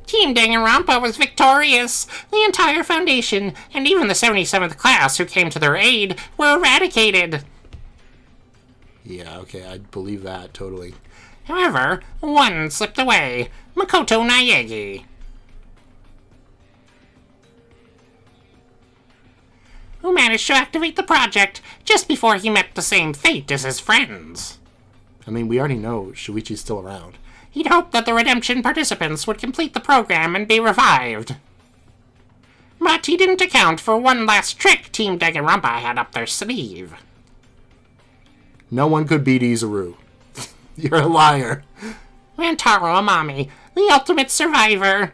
Team Danganronpa was victorious. The entire Foundation, and even the 77th class who came to their aid, were eradicated. Yeah, okay, I believe that, totally. However, one slipped away. Makoto Naegi, who managed to activate the project just before he met the same fate as his friends. I mean, we already know Shuichi's still around. He'd hoped that the Redemption participants would complete the program and be revived. But he didn't account for one last trick Team Danganronpa had up their sleeve. No one could beat Izuru. You're a liar. Rantaro Amami, the ultimate survivor.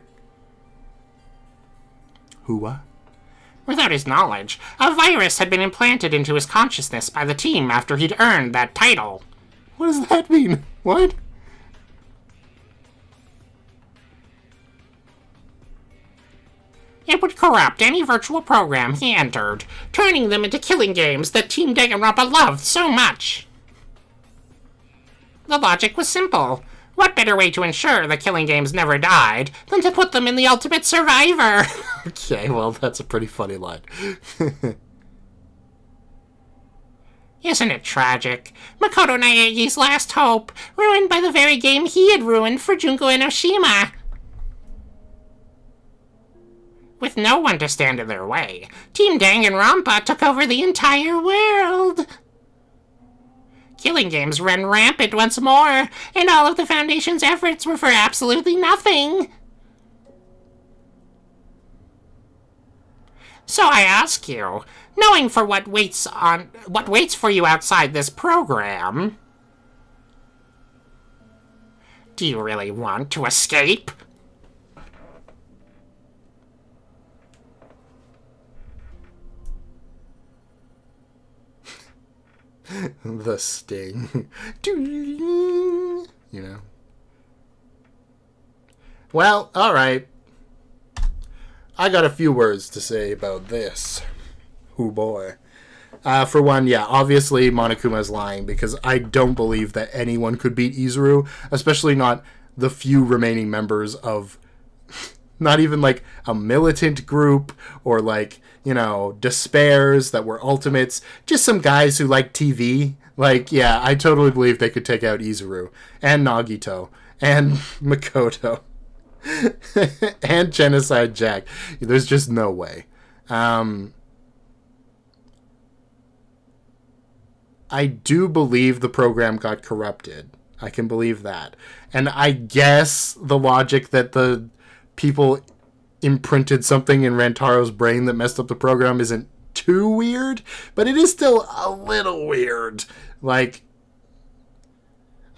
Who, what? Without his knowledge, a virus had been implanted into his consciousness by the team after he'd earned that title. What does that mean? What? It would corrupt any virtual program he entered, turning them into killing games that Team Danganronpa loved so much. The logic was simple. What better way to ensure the killing games never died than to put them in the Ultimate Survivor? Okay, well, that's a pretty funny line. Isn't it tragic? Makoto Naegi's last hope, ruined by the very game he had ruined for Junko Enoshima. With no one to stand in their way, Team Danganronpa took over the entire world. Killing games ran rampant once more, and all of the Foundation's efforts were for absolutely nothing. So I ask you, knowing for what waits for you outside this program, do you really want to escape? The sting. You know? Well, all right. I got a few words to say about this. Oh boy. For one, yeah, obviously Monokuma's lying because I don't believe that anyone could beat Izuru, especially not the few remaining members of not even like a militant group or like, despairs that were ultimates, just some guys who like TV. Like, yeah, I totally believe they could take out Izuru and Nagito and Makoto and Genocide Jack. There's just no way. I do believe the program got corrupted. I can believe that. And I guess the logic that the people imprinted something in Rantaro's brain that messed up the program isn't too weird, but it is still a little weird. Like,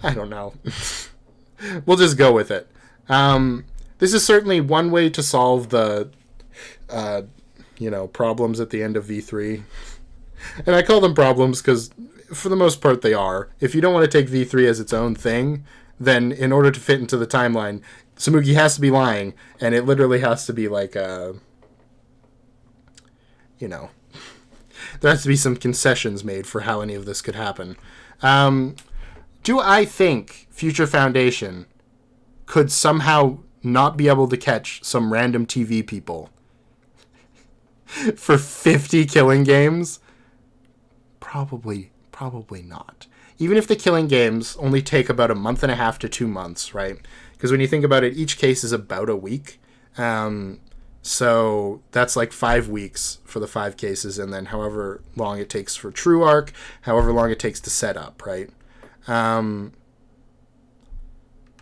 I don't know. We'll just go with it. This is certainly one way to solve the, problems at the end of V3. And I call them problems because, for the most part, they are. If you don't want to take V3 as its own thing, then in order to fit into the timeline, Samugi has to be lying, and it literally has to be like, there has to be some concessions made for how any of this could happen. Do I think Future Foundation could somehow not be able to catch some random TV people for 50 killing games? Probably not. Even if the killing games only take about a month and a half to 2 months, right? Because when you think about it, each case is about a week. So that's like 5 weeks for the 5 cases, and then however long it takes for True Arc, however long it takes to set up, right?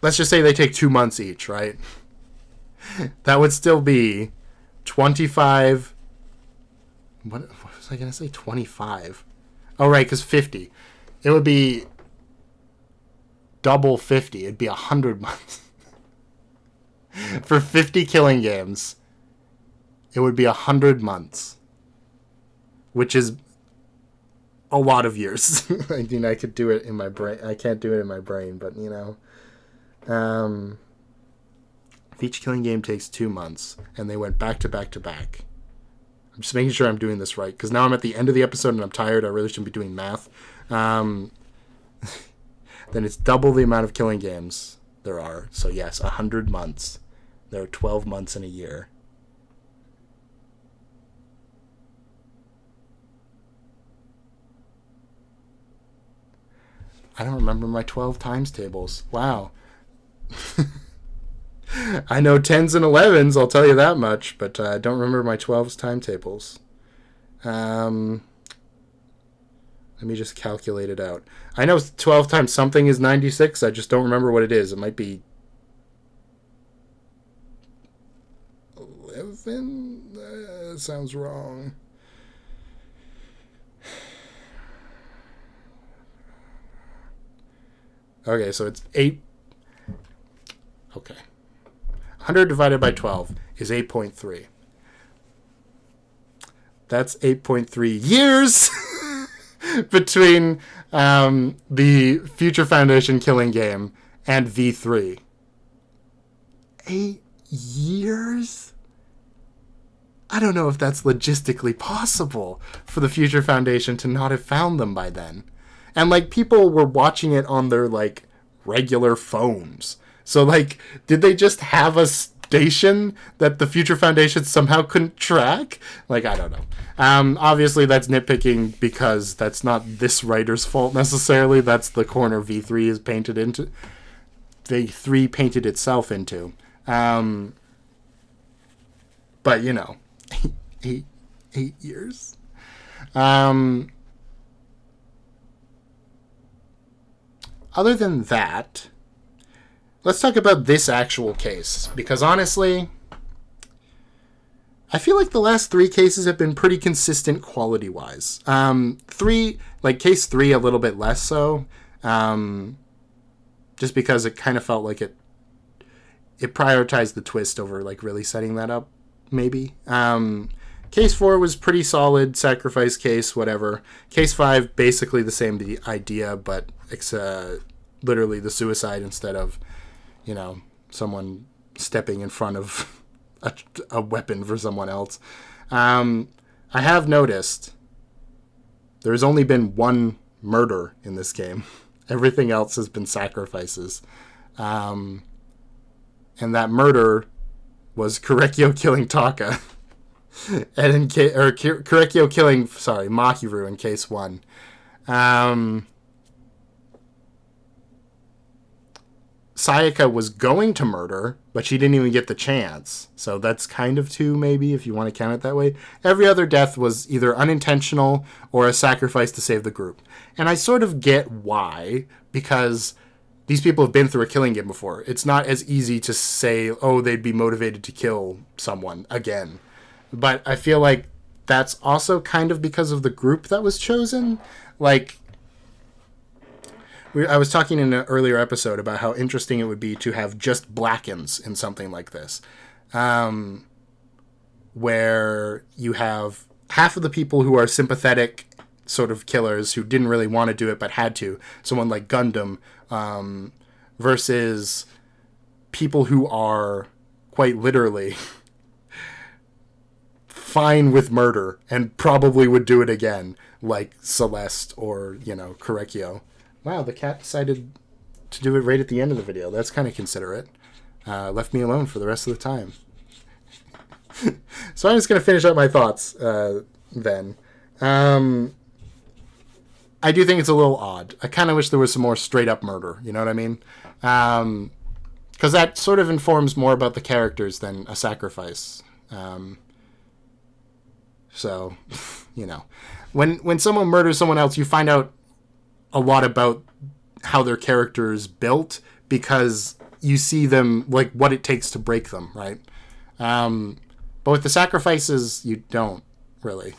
Let's just say they take 2 months each, right? That would still be 25... What was I going to say? 25. Oh, right, because 50. It would be double 50. It'd be 100 months. For 50 killing games, it would be 100 months. Which is a lot of years. I mean, I could do it in my brain. I can't do it in my brain, but, if each killing game takes 2 months, and they went back to back to back. I'm just making sure I'm doing this right, because now I'm at the end of the episode and I'm tired. I really shouldn't be doing math. Then it's double the amount of killing games there are. So yes, 100 months. There are 12 months in a year. I don't remember my 12 times tables. Wow. I know 10s and 11s, I'll tell you that much, but I don't remember my 12s timetables. Let me just calculate it out. I know 12 times something is 96, I just don't remember what it is. It might be 11? That sounds wrong. Okay, so it's 8. Okay. 100 divided by 12 is 8.3. That's 8.3 years between the Future Foundation killing game and V3. 8 years? I don't know if that's logistically possible for the Future Foundation to not have found them by then. And, people were watching it on their, regular phones. So, did they just have a station that the Future Foundation somehow couldn't track? I don't know. Obviously, that's nitpicking because that's not this writer's fault necessarily. That's the corner V3 is painted into. V3 painted itself into. But, 8 years. Other than that, let's talk about this actual case, because honestly, I feel like the last 3 cases have been pretty consistent quality-wise. Case 3 a little bit less so, just because it kind of felt like it prioritized the twist over, really setting that up, maybe. Case 4 was pretty solid, sacrifice case, whatever. Case 5, basically the same idea, but it's literally the suicide instead of, someone stepping in front of a weapon for someone else. I have noticed there's only been one murder in this game. Everything else has been sacrifices. And that murder was Korekio killing Taka. And Korekio killing, Mahiru in case 1. Sayaka was going to murder, but she didn't even get the chance. So that's kind of 2, maybe, if you want to count it that way. Every other death was either unintentional or a sacrifice to save the group. And I sort of get why, because these people have been through a killing game before. It's not as easy to say, oh, they'd be motivated to kill someone again. But I feel like that's also kind of because of the group that was chosen. Like, I was talking in an earlier episode about how interesting it would be to have just Blackens in something like this. Where you have half of the people who are sympathetic sort of killers who didn't really want to do it but had to. Someone like Gundam, versus people who are quite literally fine with murder and probably would do it again, like Celeste or, Korekio. Wow, the cat decided to do it right at the end of the video. That's kind of considerate. Left me alone for the rest of the time. So I'm just going to finish up my thoughts then. I do think it's a little odd. I kind of wish there was some more straight-up murder. You know what I mean? Because that sort of informs more about the characters than a sacrifice. So, when someone murders someone else, you find out a lot about how their character is built because you see them, like, what it takes to break them, right? But with the sacrifices, you don't, really.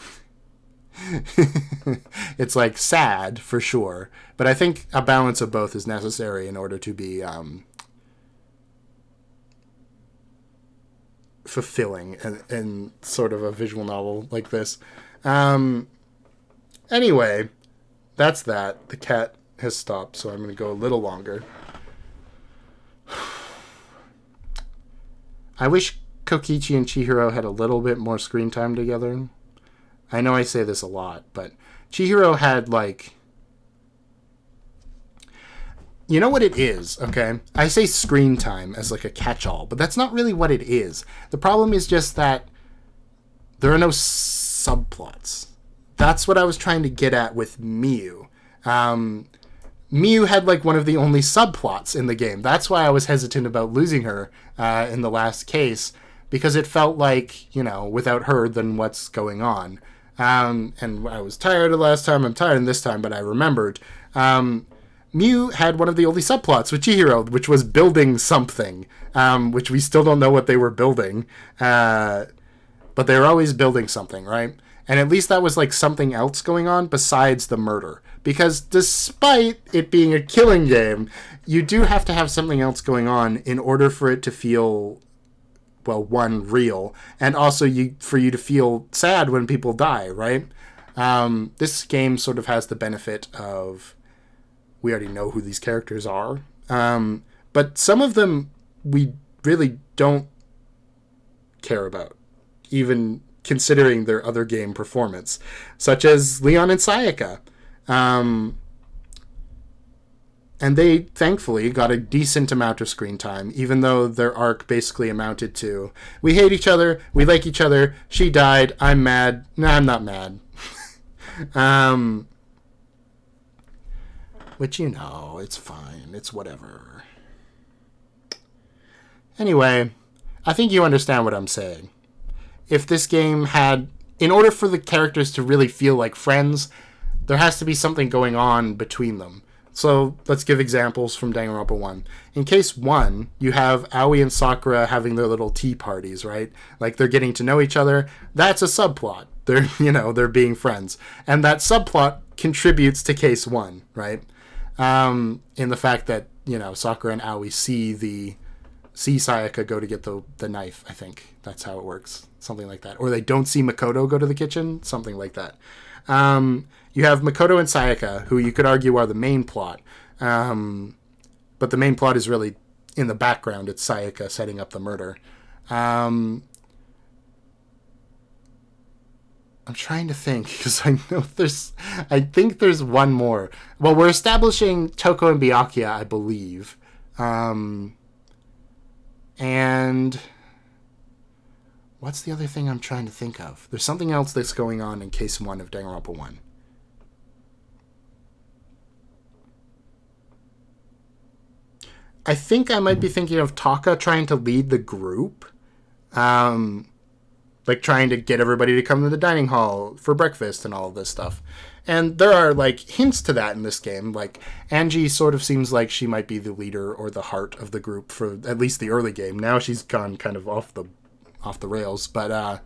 It's, like, sad, for sure. But I think a balance of both is necessary in order to be fulfilling in sort of a visual novel like this. Anyway, that's that. The cat has stopped, so I'm going to go a little longer. I wish Kokichi and Chihiro had a little bit more screen time together. I know I say this a lot, but Chihiro had, like... You know what it is, okay? I say screen time as, like, a catch-all, but that's not really what it is. The problem is just that there are no subplots. That's what I was trying to get at with Miyu. Miyu had, like, one of the only subplots in the game. That's why I was hesitant about losing her in the last case, because it felt like, without her, then what's going on? And I was tired the last time, I'm tired this time, but I remembered. Miyu had one of the only subplots with Chihiro, which was building something, which we still don't know what they were building. But they were always building something, right? And at least that was like something else going on besides the murder. Because despite it being a killing game, you do have to have something else going on in order for it to feel, well, one, real, and also for you to feel sad when people die, right? This game sort of has the benefit of, we already know who these characters are, but some of them we really don't care about, even considering their other game performance, such as Leon and Sayaka. And they, thankfully, got a decent amount of screen time, even though their arc basically amounted to, we hate each other, we like each other, she died, I'm mad. No, I'm not mad. Which, it's fine, it's whatever. Anyway, I think you understand what I'm saying. If this game had, in order for the characters to really feel like friends, there has to be something going on between them. So let's give examples from Danganronpa 1. In case 1, you have Aoi and Sakura having their little tea parties, right? Like, they're getting to know each other. That's a subplot. They're being friends. And that subplot contributes to case 1, right? In the fact that, Sakura and Aoi see Sayaka go to get the knife, I think. That's how it works. Something like that. Or they don't see Makoto go to the kitchen. Something like that. You have Makoto and Sayaka, who you could argue are the main plot. But the main plot is really in the background, it's Sayaka setting up the murder. I'm trying to think, because I think there's one more. Well, we're establishing Toko and Byakuya, I believe. And what's the other thing I'm trying to think of? There's something else that's going on in Case 1 of Danganronpa 1. I think I might be thinking of Taka trying to lead the group. Like trying to get everybody to come to the dining hall for breakfast and all of this stuff. And there are like hints to that in this game. Like Angie sort of seems like she might be the leader or the heart of the group for at least the early game. Now she's gone kind of off the rails, but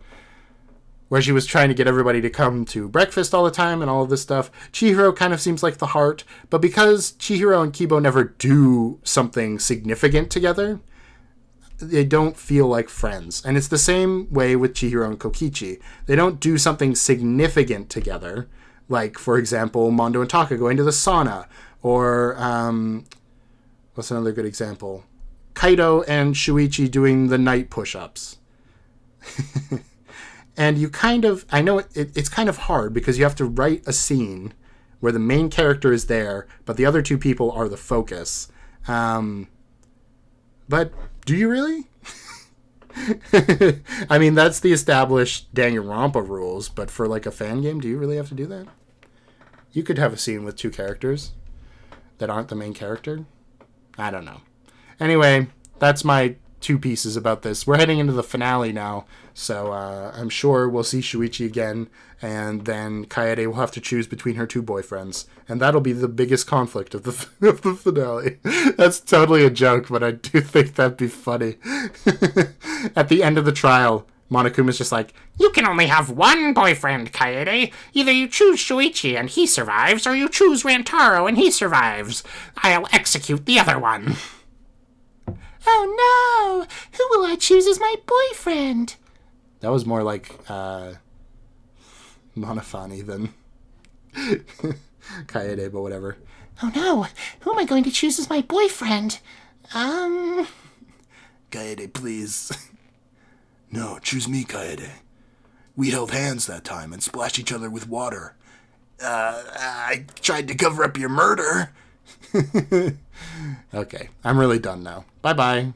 where she was trying to get everybody to come to breakfast all the time and all of this stuff. Chihiro kind of seems like the heart, but because Chihiro and Kibo never do something significant together, they don't feel like friends. And it's the same way with Chihiro and Kokichi. They don't do something significant together, like, for example, Mondo and Taka going to the sauna, or, what's another good example? Kaido and Shuichi doing the night push-ups. And you kind of, I know it's kind of hard because you have to write a scene where the main character is there, but the other two people are the focus. But do you really? I mean, that's the established Danganronpa rules, but for like a fan game, do you really have to do that? You could have a scene with two characters that aren't the main character. I don't know. Anyway, that's my two pieces about this. We're heading into the finale now, so I'm sure we'll see Shuichi again, and then Kaede will have to choose between her two boyfriends, and that'll be the biggest conflict of the of the finale. That's totally a joke, but I do think that'd be funny. At the end of the trial, Monokuma's just like, You can only have one boyfriend, Kaede. Either you choose Shuichi and he survives, or you choose Rantaro and he survives. I'll execute the other one. Oh no! Who will I choose as my boyfriend? that was more like Monofani than Kaede, but whatever. Oh no! Who am I going to choose as my boyfriend? Kaede, please. No, choose me, Kaede. We held hands that time and splashed each other with water. I tried to cover up your murder. Okay, I'm really done now. Bye-bye.